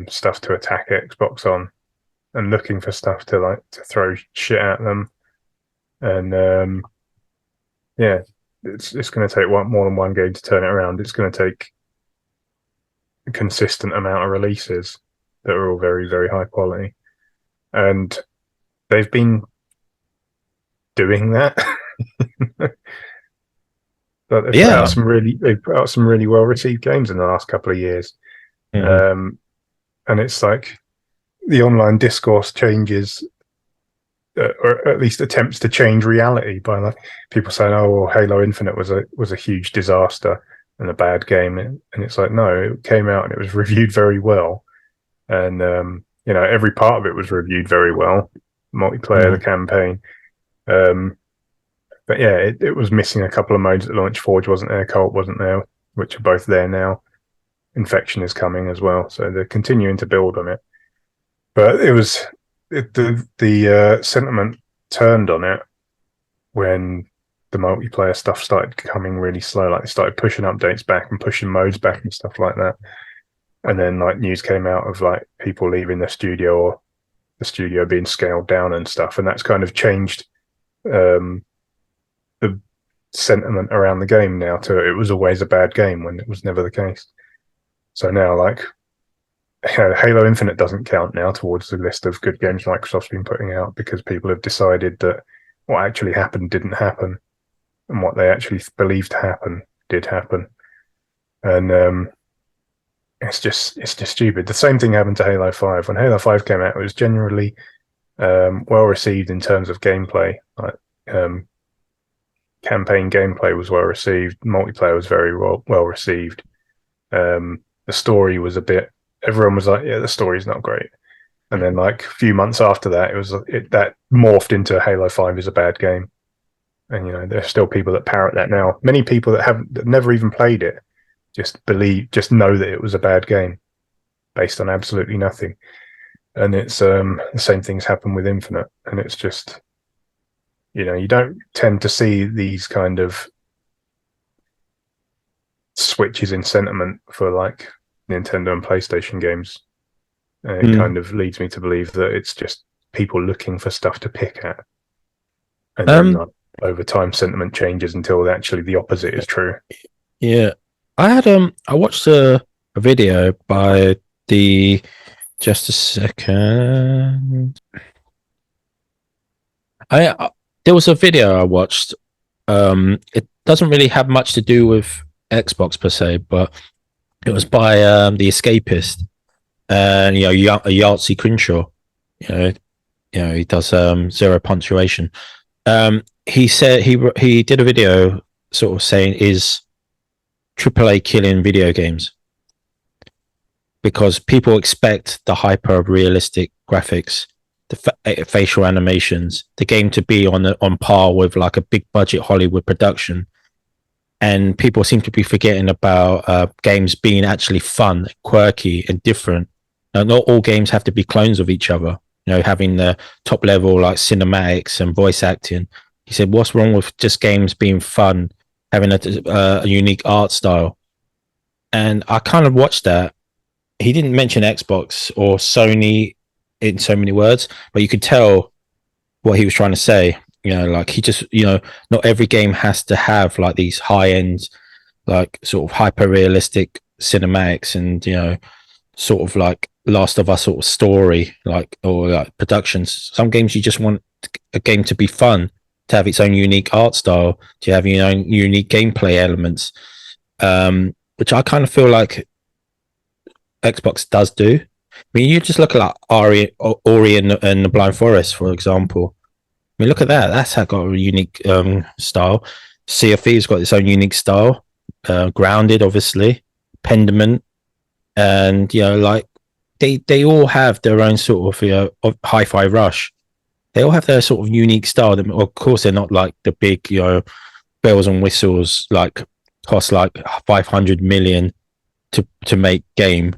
stuff to attack Xbox on, and looking for stuff to throw shit at them. And it's going to take more than one game to turn it around. It's going to take a consistent amount of releases that are all very, very high quality. And they've been doing that. But they've put out some really well received games in the last couple of years. And it's like the online discourse changes, or at least attempts to change reality by like people saying, "Oh, well, Halo Infinite was a huge disaster and a bad game," and it's like, no, it came out and it was reviewed very well, and every part of it was reviewed very well, multiplayer, the campaign, but yeah, it was missing a couple of modes at launch. Forge wasn't there, Cult wasn't there, which are both there now. Infection is coming as well, so they're continuing to build on it. But the sentiment turned on it when the multiplayer stuff started coming really slow. Like they started pushing updates back and pushing modes back and stuff like that. And then like news came out of like people leaving the studio, or the studio being scaled down and stuff. And that's kind of changed the sentiment around the game now to it was always a bad game, when it was never the case. So now like Halo Infinite doesn't count now towards the list of good games Microsoft's been putting out, because people have decided that what actually happened didn't happen, and what they actually believed to happen did happen. And it's just stupid. The same thing happened to Halo 5. When Halo 5 came out, it was generally well received in terms of gameplay. Like campaign gameplay was well received. Multiplayer was very well received. The story was a bit. Everyone was like, "Yeah, the story's not great." And then, like a few months after that, that morphed into Halo 5 is a bad game. And there's still people that parrot that now. Many people that never even played it just know that it was a bad game based on absolutely nothing. And it's the same things happen with Infinite, and it's just you don't tend to see these kind of switches in sentiment for like Nintendo and PlayStation games. And it kind of leads me to believe that it's just people looking for stuff to pick at, and then over time sentiment changes until actually the opposite is true. Yeah, I watched a video by the just a second. There was a video I watched. It doesn't really have much to do with Xbox per se, but it was by the Escapist, and Yahtzee Crenshaw. He does zero punctuation. He said he did a video sort of saying, is AAA killing video games? Because people expect the hyper realistic graphics, the facial animations, the game to be on par with like a big budget Hollywood production, and people seem to be forgetting about games being actually fun, quirky, and different. Now, not all games have to be clones of each other. Having the top level like cinematics and voice acting. He said, "What's wrong with just games being fun, having a unique art style?" And I kind of watched that. He didn't mention Xbox or Sony in so many words, but you could tell what he was trying to say. Like he just, not every game has to have like these high end, like sort of hyper realistic cinematics and, sort of like Last of Us sort of story, like, or like productions. Some games you just want a game to be fun, to have its own unique art style, to have your own unique gameplay elements, which I kind of feel like Xbox does do. I mean, you just look at like Ori and the Blind Forest, for example. I mean, look at that. That's got a unique style. Sea of Thieves got its own unique style. Grounded, obviously. Pendament. And, like, they all have their own sort of, Hi-Fi Rush. They all have their sort of unique style. Of course, they're not like the big, bells and whistles, like, cost like 500 million to make game.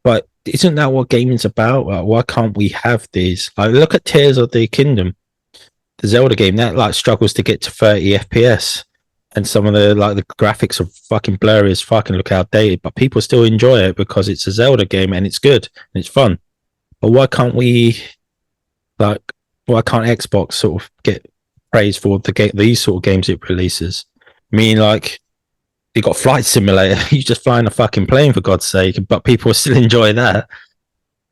But isn't that what gaming's about? Like, why can't we have these? Like, look at Tears of the Kingdom, the Zelda game that like struggles to get to 30 FPS, and some of the graphics are fucking blurry as fucking look outdated, but people still enjoy it because it's a Zelda game and it's good and it's fun. But why can't we, like, why can't Xbox sort of get praise for these sort of games it releases? I mean, like, you got Flight Simulator, you just flying a fucking plane for God's sake, but people still enjoy that.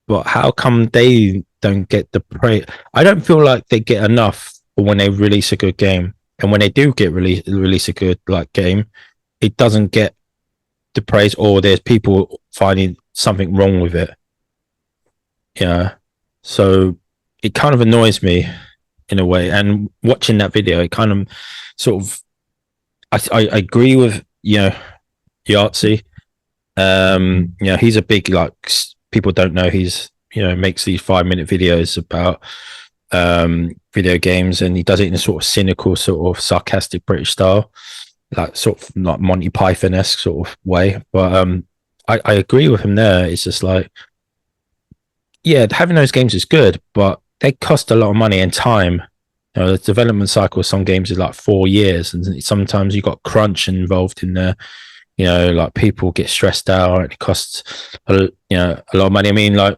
But how come they don't get the praise? I don't feel like they get enough when they release a good game, and when they do get release a good game, it doesn't get the praise, or there's people finding something wrong with it. So it kind of annoys me in a way. And watching that video, it kind of sort of, I agree with Yahtzee. He's a big, like, people don't know he's makes these 5-minute videos about video games, and he does it in a sort of cynical, sort of sarcastic British style, like sort of like Monty Python-esque sort of way. But I agree with him there. It's just like, yeah, having those games is good, but they cost a lot of money and time. The development cycle of some games is like 4 years, and sometimes you got crunch involved in there. Like people get stressed out, and it costs a lot of money. I mean, like,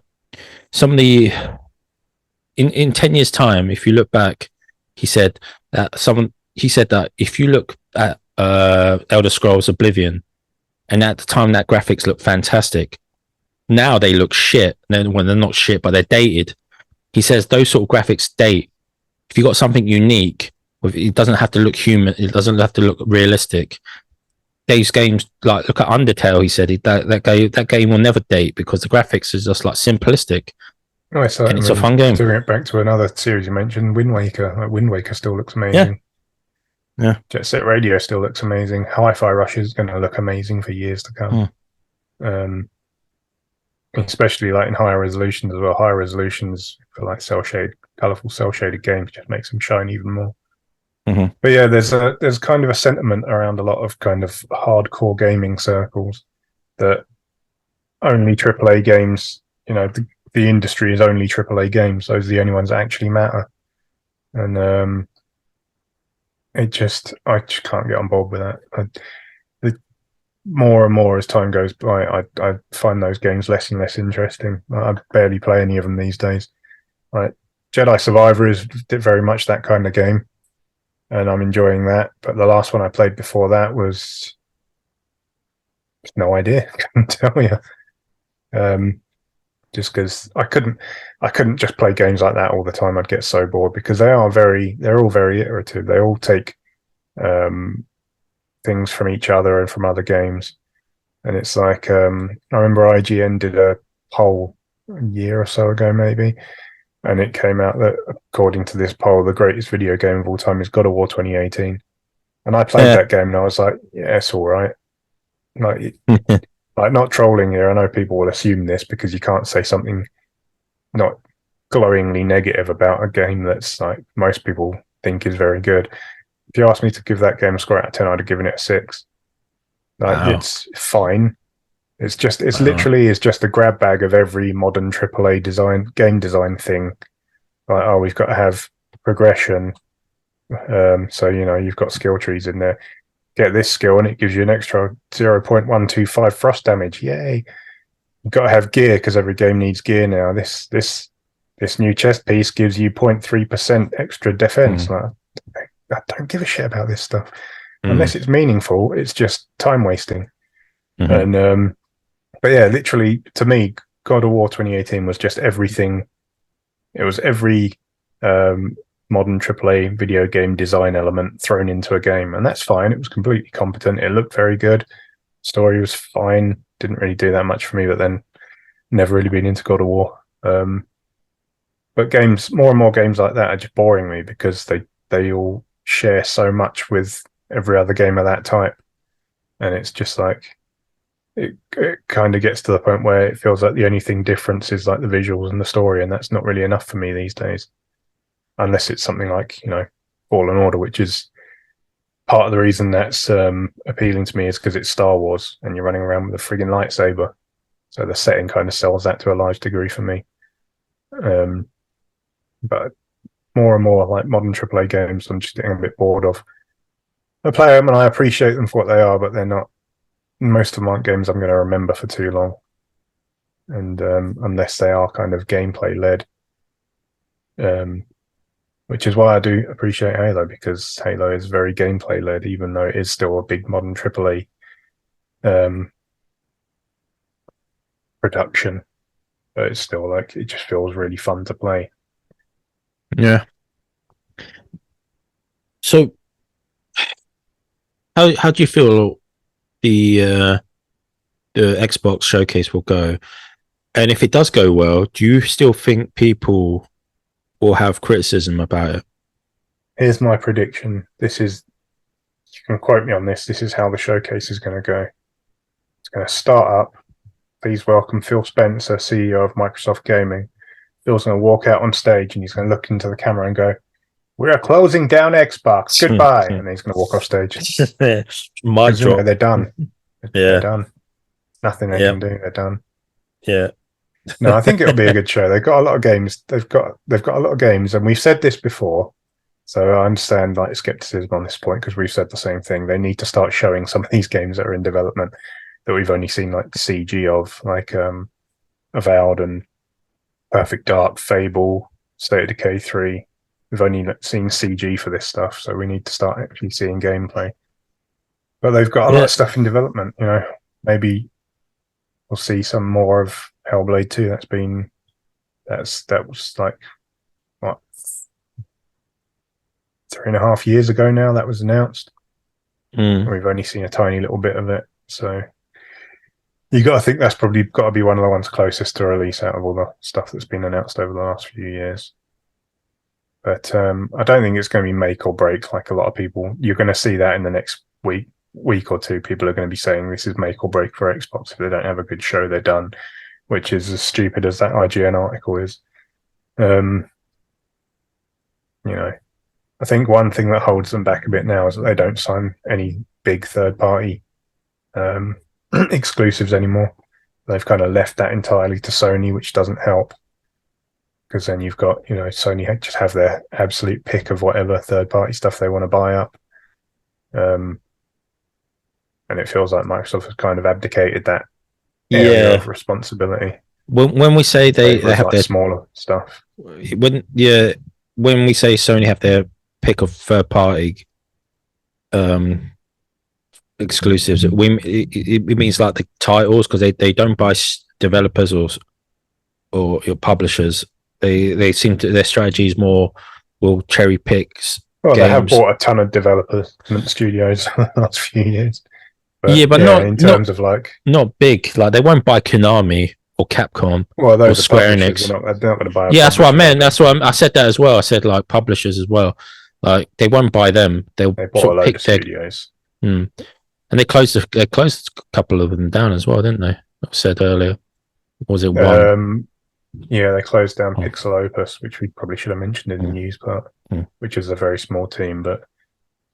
some of the in 10 years' time, if you look back, he said that if you look at Elder Scrolls Oblivion, and at the time that graphics looked fantastic, now they look shit. When they're not shit, but they're dated. He says those sort of graphics date. If you got something unique, it doesn't have to look human. It doesn't have to look realistic. These games, like, look at Undertale. He said that game will never date because the graphics is just like simplistic. Nice, and it's a fun game. To it back to another series you mentioned, Wind Waker. Like, Wind Waker still looks amazing. Yeah. Jet Set Radio still looks amazing. Hi-Fi Rush is going to look amazing for years to come. Especially like in higher resolutions as well. Higher resolutions for like colourful cell shaded games just makes them shine even more. Mm-hmm. But yeah, there's kind of a sentiment around a lot of kind of hardcore gaming circles that only AAA games, the industry is only AAA games. Those are the only ones that actually matter. And I just can't get on board with that. More and more as time goes by, I find those games less and less interesting. I barely play any of them these days. Like, Jedi Survivor is very much that kind of game, and I'm enjoying that. But the last one I played before that was No idea. Couldn't tell you. Just because I couldn't just play games like that all the time. I'd get so bored because they're all very iterative. They all take things from each other and from other games. And it's like I remember IGN did a poll a year or so ago, maybe, and it came out that according to this poll, the greatest video game of all time is God of War 2018. And I played that game, and I was like, yeah, it's all right. Like not trolling here. I know people will assume this because you can't say something not glowingly negative about a game that's like most people think is very good. If you asked me to give that game a score out of 10, I'd have given it a 6. Like Wow. it's fine. It's Wow. literally is just a grab bag of every modern AAA game design thing. Like, oh, we've got to have progression. So you've got skill trees in there. Get this skill and it gives you an extra 0.125 frost damage. Yay! You've got to have gear because every game needs gear now. This new chest piece gives you 0.3% extra defense. Like, I don't give a shit about this stuff unless it's meaningful. It's just time wasting. And but yeah, literally to me, God of War 2018 was just everything. It was every modern AAA video game design element thrown into a game, and that's fine. It was completely competent. It looked very good. Story was fine. Didn't really do that much for me, but then never really been into God of War. But more and more games like that are just boring me because they all share so much with every other game of that type, and it's just like it kind of gets to the point where it feels like the only thing different is like the visuals and the story, and that's not really enough for me these days. Unless it's something like, Fallen Order, which is part of the reason that's appealing to me is because it's Star Wars and you're running around with a frigging lightsaber. So the setting kind of sells that to a large degree for me. But more and more like modern AAA games, I'm just getting a bit bored of. I play them and I appreciate them for what they are, but they're not. Most of them aren't games I'm going to remember for too long. And unless they are kind of gameplay led. Which is why I do appreciate Halo, because Halo is very gameplay led, even though it is still a big modern AAA production. But it's still like it just feels really fun to play. Yeah. So, how do you feel the Xbox showcase will go? And if it does go well, do you still think people will have criticism about it? Here's my prediction. You can quote me on this. This is how the showcase is going to go. It's going to start up. Please welcome Phil Spencer, CEO of Microsoft Gaming. Phil's going to walk out on stage and he's going to look into the camera and go, "We are closing down Xbox. Goodbye." And then he's going to walk off stage. My drop. They're done. Yeah. They're done. Nothing they can do. They're done. Yeah. No, I think it'll be a good show. They've got a lot of games. They've got a lot of games, and we've said this before. So I understand like skepticism on this point because we've said the same thing. They need to start showing some of these games that are in development that we've only seen like CG of, like Avowed and Perfect Dark, Fable, State of Decay 3. We've only seen CG for this stuff, so we need to start actually seeing gameplay. But they've got a lot of stuff in development. Maybe we'll see some more of Hellblade 2. That was like what 3.5 years ago now that was announced. We've only seen a tiny little bit of it, so you got to think that's probably got to be one of the ones closest to release out of all the stuff that's been announced over the last few years. But I don't think it's going to be make or break like a lot of people. You're going to see that in the next week or two. People are going to be saying this is make or break for Xbox. If they don't have a good show, they're done, which is as stupid as that IGN article is. I think one thing that holds them back a bit now is that they don't sign any big third-party exclusives anymore. They've kind of left that entirely to Sony, which doesn't help, because then you've got, Sony just have their absolute pick of whatever third-party stuff they want to buy up. And it feels like Microsoft has kind of abdicated that area of responsibility. When we say they have their smaller stuff, when we say Sony have their pick of third party exclusives. It means like the titles, because they don't buy developers or your publishers. They seem to, their strategy is more will cherry pick Well, they have games. bought a ton of development studios in the last few years. But yeah, in terms of like, not big. Like they won't buy Konami or Capcom well, those or are Square publishers. Enix. They're not going to buy. Yeah, that's what I meant. That's what I said that as well. I said like publishers as well. Like they won't buy them. They'll They bought sort a of load pick of their. studios. And they closed a couple of them down as well, didn't they? I said earlier. Or was it one? Yeah, they closed down Oh. Pixel Opus, which we probably should have mentioned in the news part, which is a very small team, but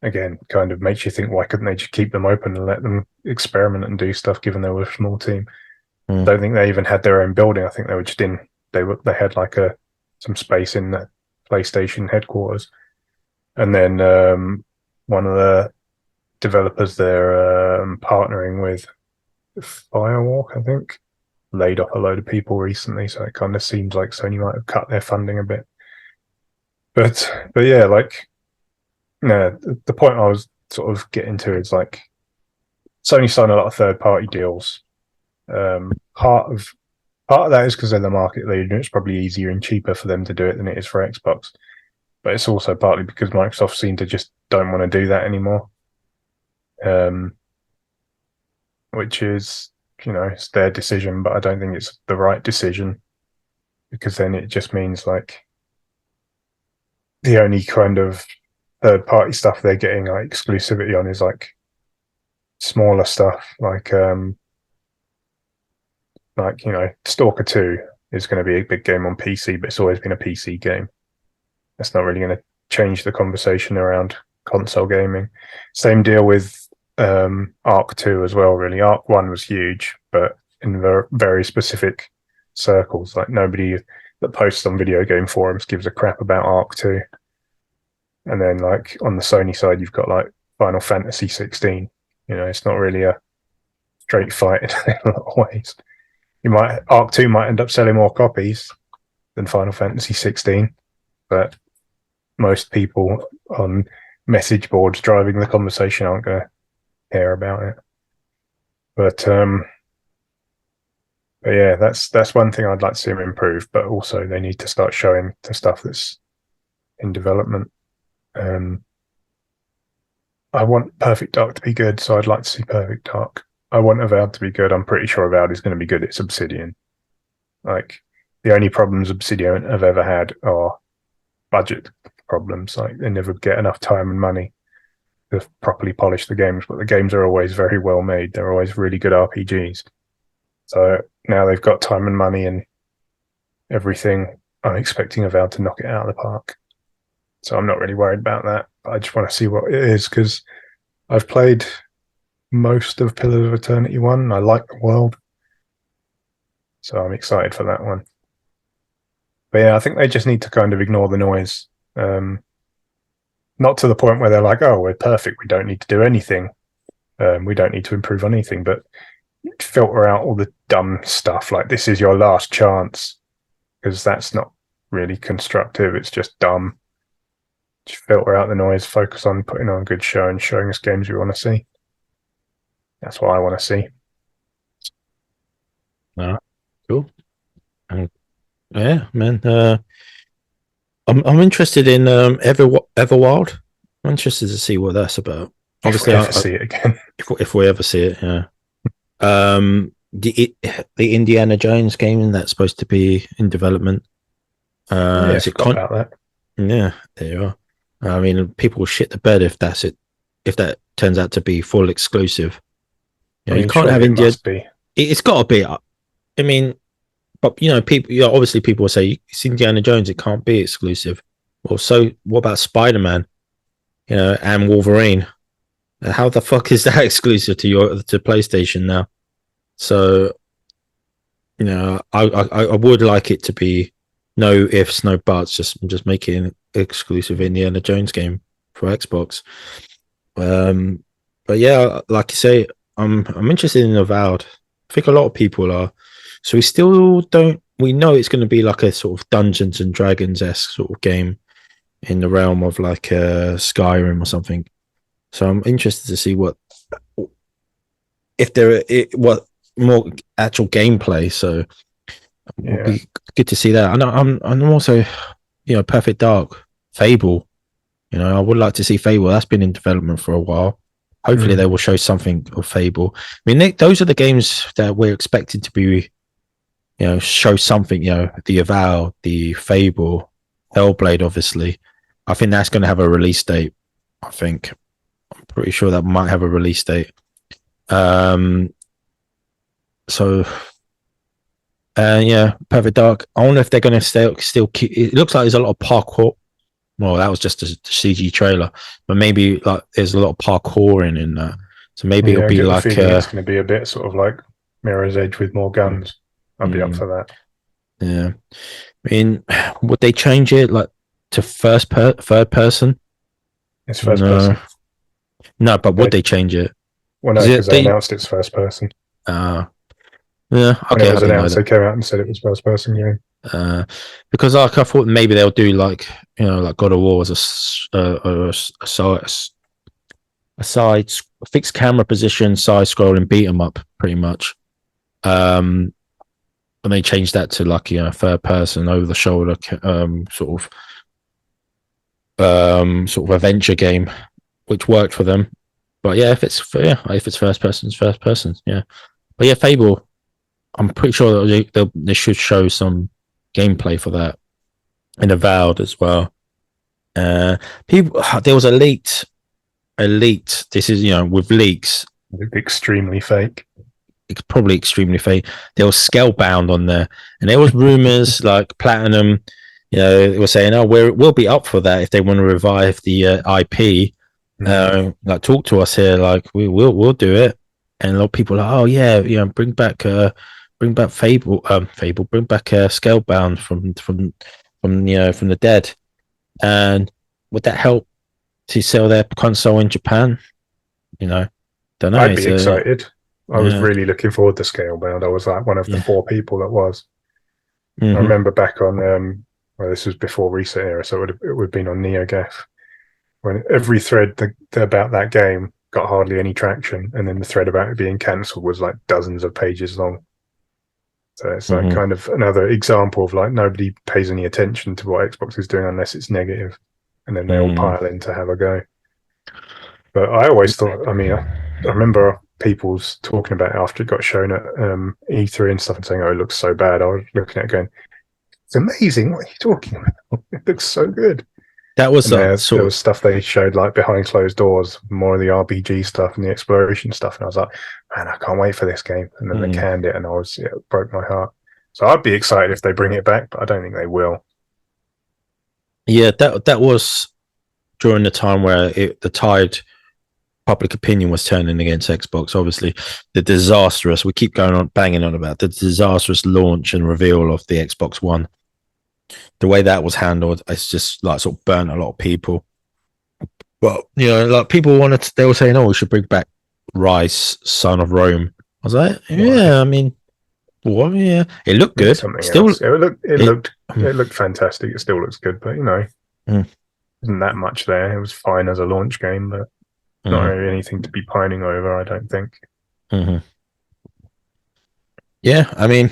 again, kind of makes you think, why couldn't they just keep them open and let them experiment and do stuff, given they were a small team? I don't think they even had their own building. I think they were just they had like some space in the PlayStation headquarters, and then one of the developers they're partnering with, Firewalk, I think, laid off a load of people recently, so it kind of seems like Sony might have cut their funding a bit. But yeah, like, no, the point I was sort of getting to is like, Sony signed a lot of third-party deals. Part of that is because they're the market leader, and it's probably easier and cheaper for them to do it than it is for Xbox. But it's also partly because Microsoft seem to just don't want to do that anymore. Which is, it's their decision, but I don't think it's the right decision, because then it just means like the only kind of third-party stuff they're getting like exclusivity on is like smaller stuff, like Stalker 2 is going to be a big game on PC, but it's always been a PC game. That's not really going to change the conversation around console gaming. Same deal with Arc 2 as well, really. Arc 1 was huge, but in very specific circles. Like, nobody that posts on video game forums gives a crap about Arc 2. And then, like, on the Sony side, you've got like Final Fantasy 16. It's not really a straight fight in a lot of ways. Arc 2 might end up selling more copies than Final Fantasy 16, but most people on message boards driving the conversation aren't going to care about it. But yeah, that's one thing I'd like to see them improve. But also, they need to start showing the stuff that's in development. I want Perfect Dark to be good, so I'd like to see Perfect Dark. I want Avowed to be good. I'm pretty sure Avowed is going to be good. It's Obsidian. Like, the only problems Obsidian have ever had are budget problems. Like, they never get enough time and money to properly polish the games, but the games are always very well made. They're always really good RPGs. So now they've got time and money and everything. I'm expecting Avowed to knock it out of the park. So I'm not really worried about that. I just want to see what it is, because I've played most of Pillars of Eternity 1. I like the world, so I'm excited for that one. But yeah, I think they just need to kind of ignore the noise. Not to the point where they're like, oh, we're perfect, we don't need to do anything. We don't need to improve on anything, but filter out all the dumb stuff, like this is your last chance, because that's not really constructive. It's just dumb. Just filter out the noise, focus on putting on a good show and showing us games we want to see. That's what I want to see. Cool. Yeah, man. I'm interested in Everwild. I'm interested to see what that's about. Obviously, if we ever see it again. If we ever see it, yeah. The Indiana Jones game that's supposed to be in development. Yeah, is it about that? Yeah, there you are. I mean, people will shit the bed if that's it. If that turns out to be full exclusive, you can't have India. It's got to be. I mean, but people. Obviously, people will say it's Indiana Jones. It can't be exclusive. Well, so what about Spider-Man? And Wolverine. How the fuck is that exclusive to PlayStation now? So, I would like it to be no ifs, no buts. Just make it an exclusive Indiana Jones game for Xbox. But yeah, like you say, I'm interested in Avowed. I think a lot of people are. So we still don't. We know it's going to be like a sort of Dungeons and Dragons-esque sort of game in the realm of like Skyrim or something. So I'm interested to see what if there what more actual gameplay. So it would be good to see that. And I'm also, Perfect Dark, Fable. I would like to see Fable. That's been in development for a while. Hopefully, they will show something of Fable. I mean, those are the games that we're expected to be, show something. The Avowed, the Fable, Hellblade. Obviously, I think that's going to have a release date. I'm pretty sure that might have a release date. So, Perfect Dark. I wonder if they're going to still keep. It looks like there's a lot of parkour. Well, that was just a CG trailer, but maybe like there's a lot of parkour in that. So maybe it'll be like it's going to be a bit sort of like Mirror's Edge with more guns. I'd be up for that. Yeah, I mean, would they change it like to third person? It's first person. No, but would they change it? Well, no, because they announced it's first person. Yeah, okay. When it was announced, they came out and said it was first person. Yeah. Because like I thought maybe they'll do like like God of War as a side fixed camera position, side scrolling beat 'em up pretty much. And they changed that to like third person over the shoulder sort of adventure game, which worked for them. But yeah, if it's first person, it's first person. Yeah, but yeah, Fable. I'm pretty sure that they should show some gameplay for that, and Avowed as well. There was a leaked. This is with leaks, extremely fake. It's probably extremely fake. There was Scalebound on there, and there was rumors like Platinum. They were saying, "Oh, we'll be up for that if they want to revive the IP. Like talk to us here, like we'll do it." And a lot of people are like, "Oh yeah, bring back Fable, bring back Scalebound from the dead." And would that help to sell their console in Japan? Don't know. I'd be excited. I was really looking forward to Scalebound. I was like one of the 4 people that was. I remember back on this was before Reset Era, so it would have been on NeoGAF, when every thread about that game got hardly any traction, and then the thread about it being cancelled was like dozens of pages long. So it's like kind of another example of like nobody pays any attention to what Xbox is doing unless it's negative, and then they all pile in to have a go. But I always thought, I mean, I remember people's talking about it after it got shown at E3 and stuff, and saying, "Oh, it looks so bad." I was looking at it going, "It's amazing! What are you talking about? It looks so good." That was there was stuff they showed like behind closed doors, more of the RPG stuff and the exploration stuff, and I was like, "Man, I can't wait for this game." And then they canned it, and it broke my heart. So I'd be excited if they bring it back, but I don't think they will. Yeah, that was during the time where the tide. Public opinion was turning against Xbox. Obviously, we keep banging on about the disastrous launch and reveal of the Xbox One. The way that was handled, it's just like sort of burnt a lot of people. Well, like people they were saying, "Oh, we should bring back Rise, Son of Rome." I was like, "Yeah, I mean, what? Yeah, it looked good. It looked fantastic. It still looks good, but isn't that much there? It was fine as a launch game, but." Not really anything to be pining over, I don't think. Yeah, I mean,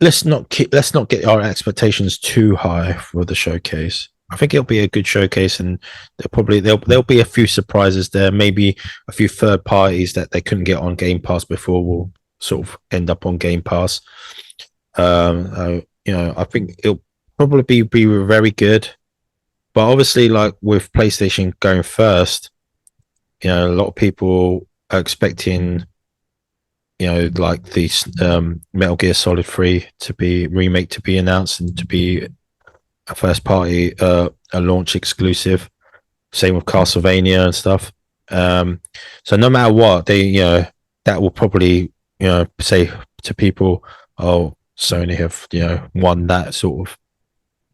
let's not get our expectations too high for the showcase. I think it'll be a good showcase, and there'll be a few surprises there. Maybe a few third parties that they couldn't get on Game Pass before will sort of end up on Game Pass. I think it'll probably be very good. But obviously, like with PlayStation going first, a lot of people are expecting, like the Metal Gear Solid 3 remake to be announced and to be a first party, a launch exclusive. Same with Castlevania and stuff. So no matter what, that will probably, say to people, "Oh, Sony have, won that sort of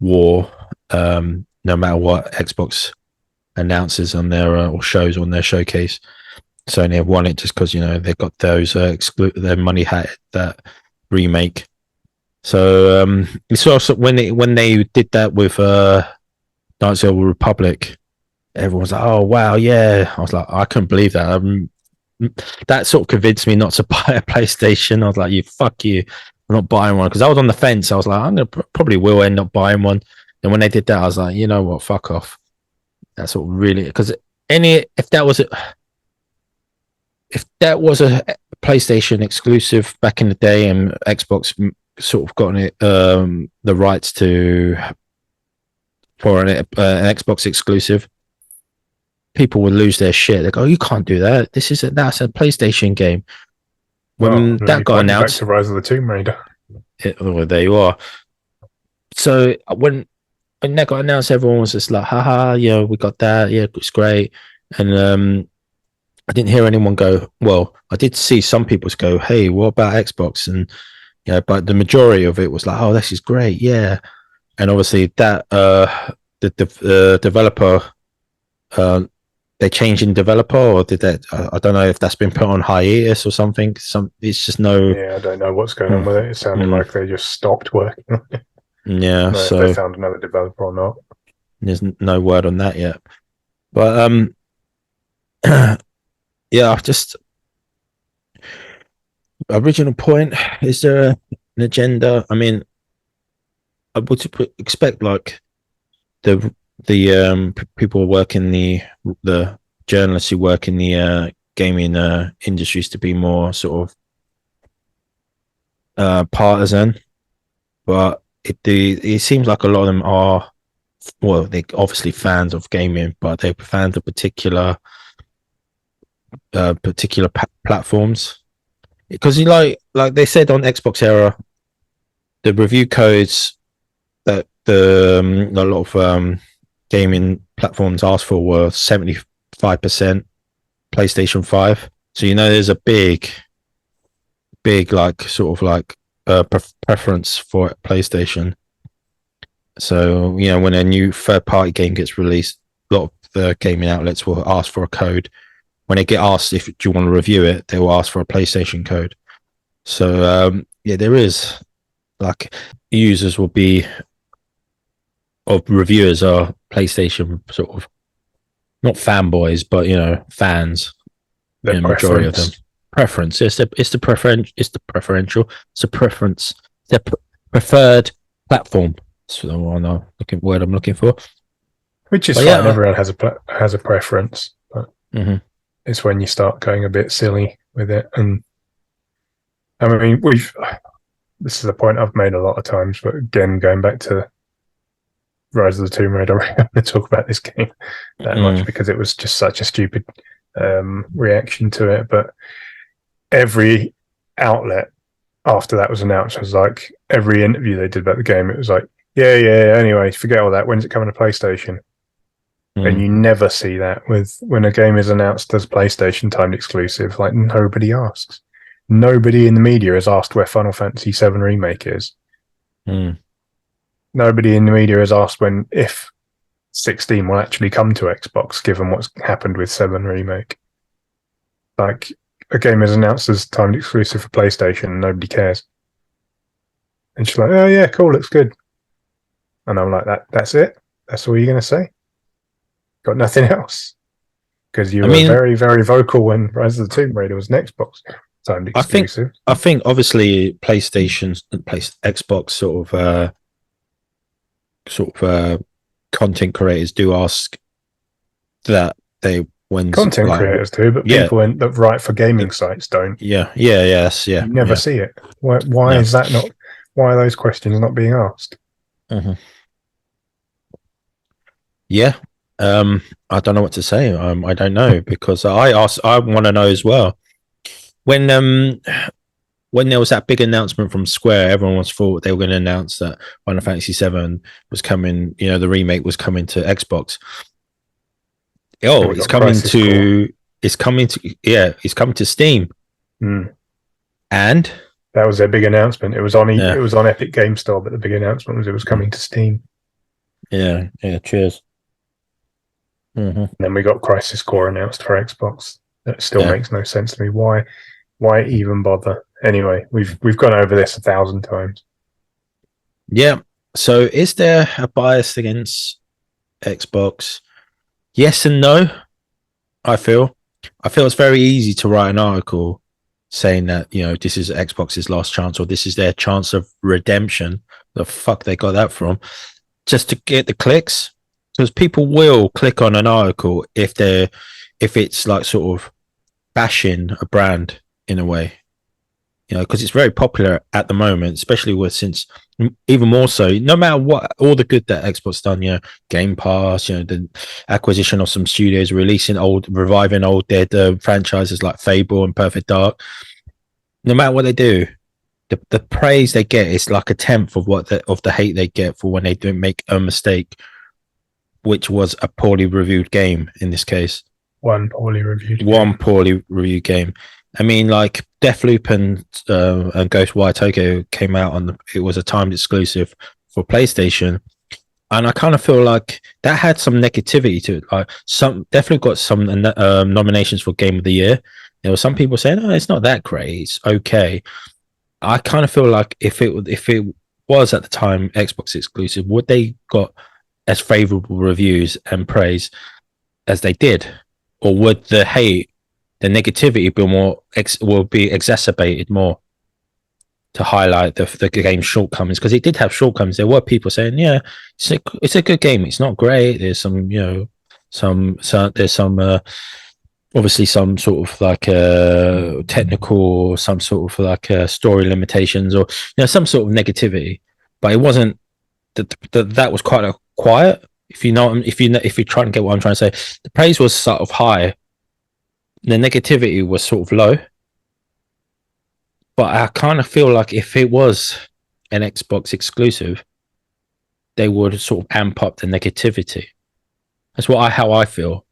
war." No matter what Xbox announces on their or shows on their showcase, Sony have won it just because they've got those their money hat that remake. So it's also when they did that with Knights of the Republic, everyone was like, "Oh wow, yeah!" I was like, I couldn't believe that. that sort of convinced me not to buy a PlayStation. I was like, fuck you, I'm not buying one, because I was on the fence. I was like, I'm gonna probably will end up buying one. And when they did that, I was like, you know what, fuck off. That's what really, because if that was a PlayStation exclusive back in the day, and Xbox sort of gotten it the rights for an Xbox exclusive, people would lose their shit. They go, you can't do that. That's a PlayStation game. When that got announced, back to Rise of the Tomb Raider. Well, there you are. So when that got announced, everyone was just like, haha, yeah, we got that. Yeah, it's great. And I didn't hear anyone go, well, I did see some people go, hey, what about Xbox? And but the majority of it was like, oh, this is great. Yeah. And obviously that the developer, they changed in developer, or did that? I don't know if that's been put on hiatus or something. It's just no. Yeah, I don't know what's going on with it. It sounded like they just stopped working on it. Yeah, so if they found another developer or not. There's no word on that yet. But yeah, just original point. Is there an agenda? I mean, I would expect like the people working the journalists who work in the gaming industries to be more sort of partisan, but it seems like a lot of them are, well, they're obviously fans of gaming, but they're fans of particular platforms, because you like they said on Xbox era, the review codes that a lot of gaming platforms asked for were 75% PlayStation 5. So there's a big like sort of like preference for PlayStation. So when a new third-party game gets released, a lot of the gaming outlets will ask for a code. When they get asked if do you want to review it, they will ask for a PlayStation code. So there is like users will be, or reviewers are PlayStation sort of not fanboys, but fans. The majority of them preference. It's the preferential. It's a preference. The preferred platform. That's the word I'm looking for. Which is fine. Yeah, everyone has a preference, but it's when you start going a bit silly with it. And I mean, this is a point I've made a lot of times, but again, going back to Rise of the Tomb Raider, I'm going to talk about this game that much because it was just such a stupid reaction to it. But every outlet after that was announced was like, every interview they did about the game, it was like, yeah, anyway, forget all that. When's it coming to PlayStation? And you never see that when a game is announced as PlayStation timed exclusive. Like, nobody asks. Nobody in the media has asked where Final Fantasy VII Remake is. Nobody in the media has asked if 16 will actually come to Xbox, given what's happened with 7 Remake. Like, a game is announced as timed exclusive for PlayStation and nobody cares. And she's like, oh yeah, cool, looks good. And I'm like, that's it? That's all you're going to say? Got nothing else? Because you were very, very vocal when Rise of the Tomb Raider was an Xbox timed exclusive. I think obviously Xbox sort of content creators do ask that content creators do, but people that write for gaming sites don't. You never see it. Why is that not? Why are those questions not being asked? Yeah, I don't know what to say. I don't know, because I want to know as well. When there was that big announcement from Square, everyone thought they were going to announce that Final Fantasy VII was coming. The remake was coming to Xbox. It's coming to Steam. And that was their big announcement. It was on Epic Game Store, but the big announcement was it was coming to Steam. Yeah. Cheers. And then we got Crisis Core announced for Xbox. That still makes no sense to me. Why even bother? Anyway, we've gone over this 1,000 times. Yeah. So is there a bias against Xbox? Yes and no, I feel. I feel it's very easy to write an article saying that, this is Xbox's last chance or this is their chance of redemption. The fuck they got that from? Just to get the clicks, because people will click on an article if it's like sort of bashing a brand in a way, because it's very popular at the moment, especially since even more so, no matter what, all the good that Xbox done, Game Pass, the acquisition of some studios, reviving old dead franchises like Fable and Perfect Dark. No matter what they do, the praise they get is like a tenth of the hate they get for when they don't make a mistake, which was a poorly reviewed game in this case. One poorly reviewed game. I mean, like Deathloop and Ghostwire Tokyo came out it was a timed exclusive for PlayStation, and I kind of feel like that had some negativity to it. Like definitely got some nominations for Game of the Year. There were some people saying, "Oh, it's not that great. It's okay." I kind of feel like if it was at the time Xbox exclusive, would they got as favorable reviews and praise as they did, or would the hate, the negativity will be exacerbated more to highlight the game's shortcomings? Because it did have shortcomings. There were people saying, "Yeah, it's a good game. It's not great. There's some, there's some." Obviously, some sort of like technical, some sort of like story limitations, or some sort of negativity. But it wasn't that was quite quiet. If you're trying to get what I'm trying to say, the praise was sort of high, the negativity was sort of low. But I kind of feel like if it was an Xbox exclusive, they would sort of amp up the negativity. That's how I feel.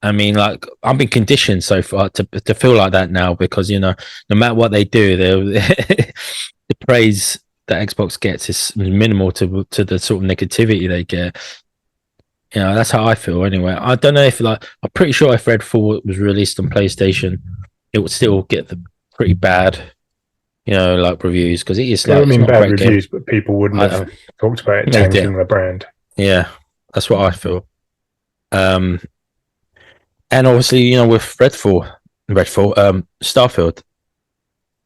I mean, like, I've been conditioned so far to feel like that now because, no matter what they do, the praise that Xbox gets is minimal to the sort of negativity they get. That's how I feel anyway. I don't know if, I'm pretty sure if Redfall was released on PlayStation, it would still get the pretty bad, reviews because it is like, I mean, bad reviews, but people wouldn't have talked about it tanking the brand. Yeah, that's what I feel. And obviously, with Starfield,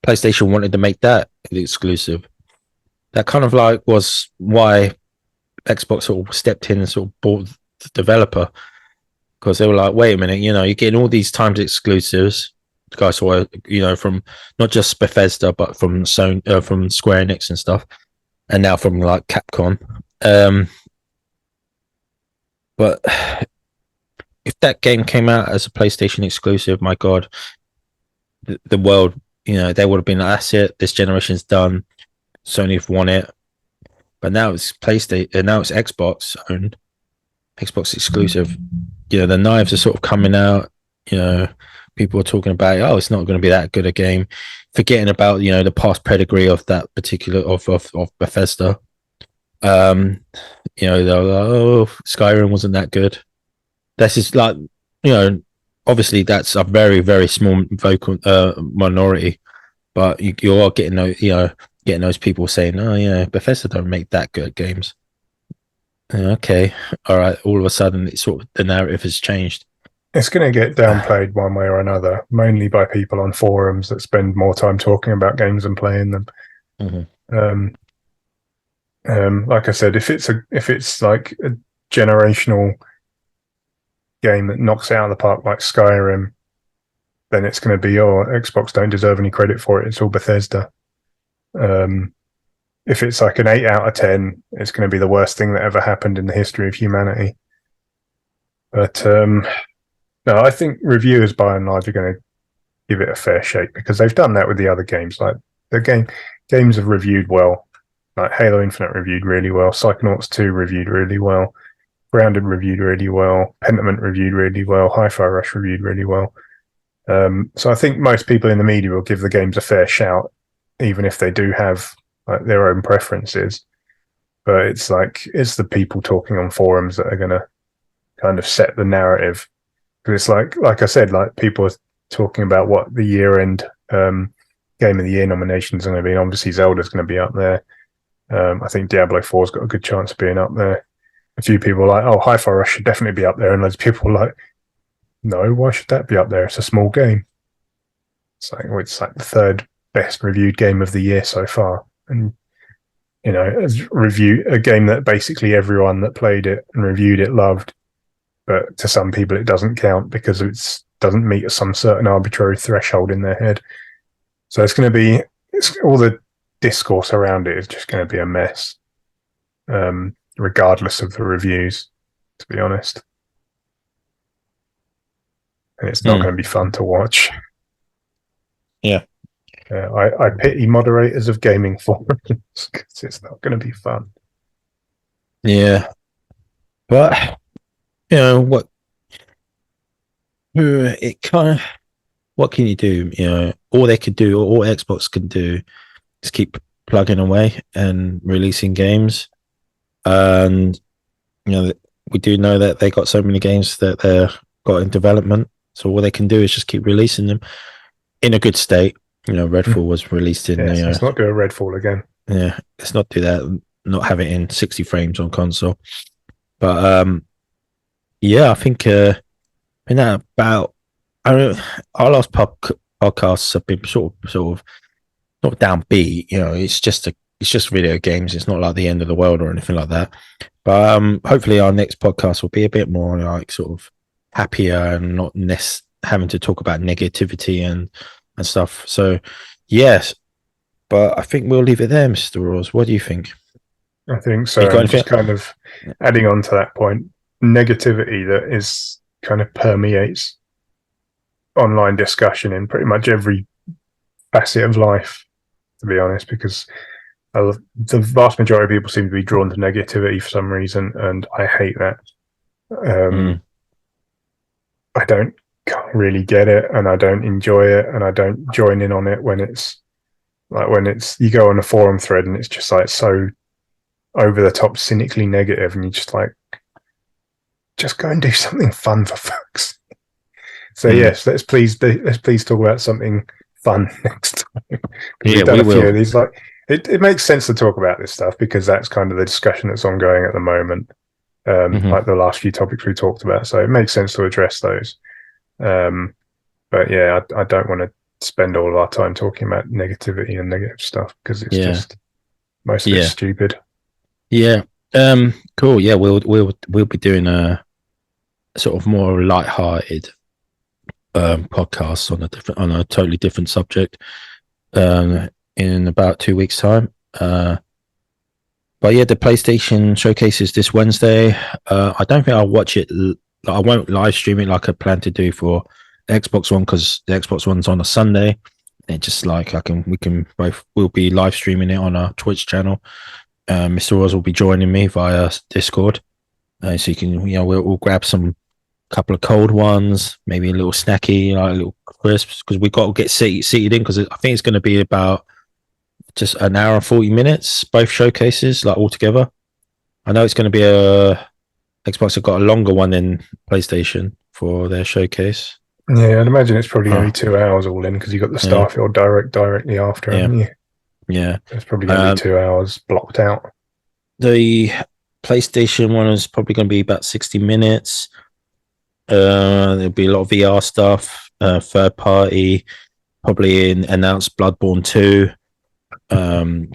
PlayStation wanted to make that exclusive. That kind of like was why Xbox sort of stepped in and sort of bought the developer, because they were like, wait a minute, you're getting all these timed exclusives, guys, from not just Bethesda but from Sony, from Square Enix and stuff, and now from like Capcom. But if that game came out as a PlayStation exclusive, my God, the world, they would have been like, that's it. This generation's done. Sony have won it. But now it's PlayStation. Now it's Xbox owned, Xbox exclusive. The knives are sort of coming out. People are talking about, oh, it's not going to be that good a game, forgetting about the past pedigree of that particular of Bethesda. They're like, oh, Skyrim wasn't that good. This is like, obviously that's a very, very small vocal minority, but you are getting those people saying, oh yeah, Bethesda don't make that good games. Okay, all right. All of a sudden, it's sort of the narrative has changed. It's going to get downplayed one way or another, mainly by people on forums that spend more time talking about games than playing them. Mm-hmm. Like I said, if it's like a generational game that knocks it out of the park like Skyrim, then it's going to be, Xbox don't deserve any credit for it. It's all Bethesda. If it's like an 8 out of 10, it's going to be the worst thing that ever happened in the history of humanity. But no, I think reviewers by and large are going to give it a fair shake because they've done that with the other games. Like games have reviewed well. Like Halo Infinite reviewed really well. Psychonauts 2 reviewed really well. Grounded reviewed really well. Pentiment reviewed really well. Hi-Fi Rush reviewed really well. So I think most people in the media will give the games a fair shout, even if they do have like their own preferences. But it's the people talking on forums that are going to kind of set the narrative. Because it's like I said, like people are talking about what the year-end Game of the Year nominations are going to be. And obviously, Zelda's going to be up there. I think Diablo 4's got a good chance of being up there. A few people are like, oh, Hi-Fi Rush should definitely be up there. And loads of people are like, No, why should that be up there? It's a small game. It's like the third best reviewed game of the year so far, and as a game that basically everyone that played it and reviewed it loved, but to some people it doesn't count because it doesn't meet some certain arbitrary threshold in their head. So it's going to be all the discourse around it is just going to be a mess, regardless of the reviews, to be honest. And it's not going to be fun to watch. Yeah. I pity moderators of gaming forums because it's not going to be fun. Yeah. But, what can you do? All they could do, all Xbox can do is keep plugging away and releasing games. And, we do know that they got so many games that they're got in development. So all they can do is just keep releasing them in a good state. Redfall was released in. Yes, let's not do a Redfall again. Yeah, let's not do that. Not have it in 60 frames on console. But I think our last podcasts have been sort of not downbeat. It's just video games. It's not like the end of the world or anything like that. But hopefully our next podcast will be a bit more like sort of happier and not having to talk about negativity and stuff. So yes, but I think we'll leave it there, Mr. Ross. What do you think? I think so. I'm just kind of adding on to that point, negativity that is kind of permeates online discussion in pretty much every facet of life, to be honest, because the vast majority of people seem to be drawn to negativity for some reason, and I hate that. I don't really get it, and I don't enjoy it, and I don't join in on it when it's you go on a forum thread and it's just like so over the top, cynically negative, and you just go and do something fun for folks. So yes, let's please talk about something fun next time. We've done a few of these. It makes sense to talk about this stuff because that's kind of the discussion that's ongoing at the moment. Like the last few topics we talked about, so it makes sense to address those. But yeah, I don't want to spend all of our time talking about negativity and negative stuff because it's just most of it's stupid. Yeah. Cool. Yeah, we'll be doing a sort of more light-hearted podcast on a totally different subject in about 2 weeks' time. But yeah, the PlayStation showcase is this Wednesday. I don't think I'll watch it. I won't live stream it like I plan to do for the Xbox One because the Xbox One's on a Sunday. And just we'll be live streaming it on our Twitch channel. Mr. Oz will be joining me via Discord. So you can, we'll grab some couple of cold ones, maybe a little snacky, like a little crisps, because we've got to get seated in because I think it's going to be about just an hour and 40 minutes, both showcases, like all together. I know it's going to be Xbox have got a longer one than PlayStation for their showcase. Yeah, I'd imagine it's probably only 2 hours all in because you got the Starfield directly after, haven't you? Yeah. It's probably going to be 2 hours blocked out. The PlayStation one is probably going to be about 60 minutes. There'll be a lot of VR stuff, third party, probably announced Bloodborne 2.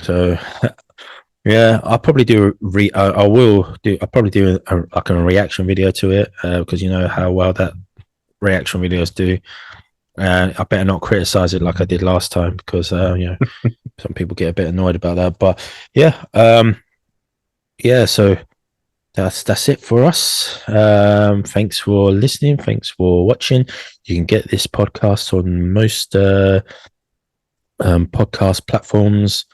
So yeah, I'll probably do I'll probably do a reaction video to it because you know how well that reaction videos do, and I better not criticize it like I did last time because some people get a bit annoyed about that. But so that's it for us. Thanks for listening, thanks for watching. You can get this podcast on most podcast platforms.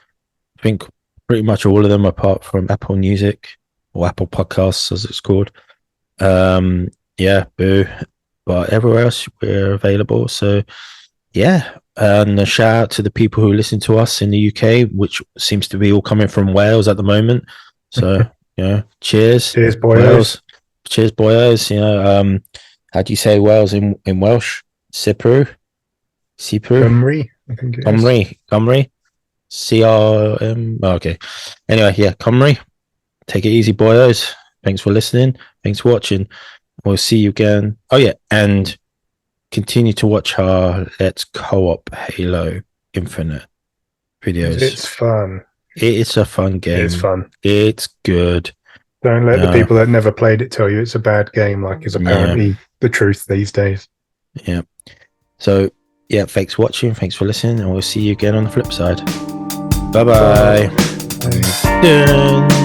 I think pretty much all of them apart from Apple Music or Apple Podcasts as it's called. But everywhere else we're available. So yeah, and a shout out to the people who listen to us in the UK, which seems to be all coming from Wales at the moment. So cheers boyos. Cheers boyos. How do you say Wales in Welsh? Sipru Cymru, I think it is. Cymru, CRM. Okay. Anyway, Cymru. Take it easy, boyos. Thanks for listening. Thanks for watching. We'll see you again. Oh yeah, and continue to watch our Let's Co-op Halo Infinite videos. It's fun. It's a fun game. It's fun. It's good. Don't let the people that never played it tell you it's a bad game, like is apparently the truth these days. Yeah. So, yeah, thanks for watching. Thanks for listening. And we'll see you again on the flip side. Bye-bye. Bye. Dun.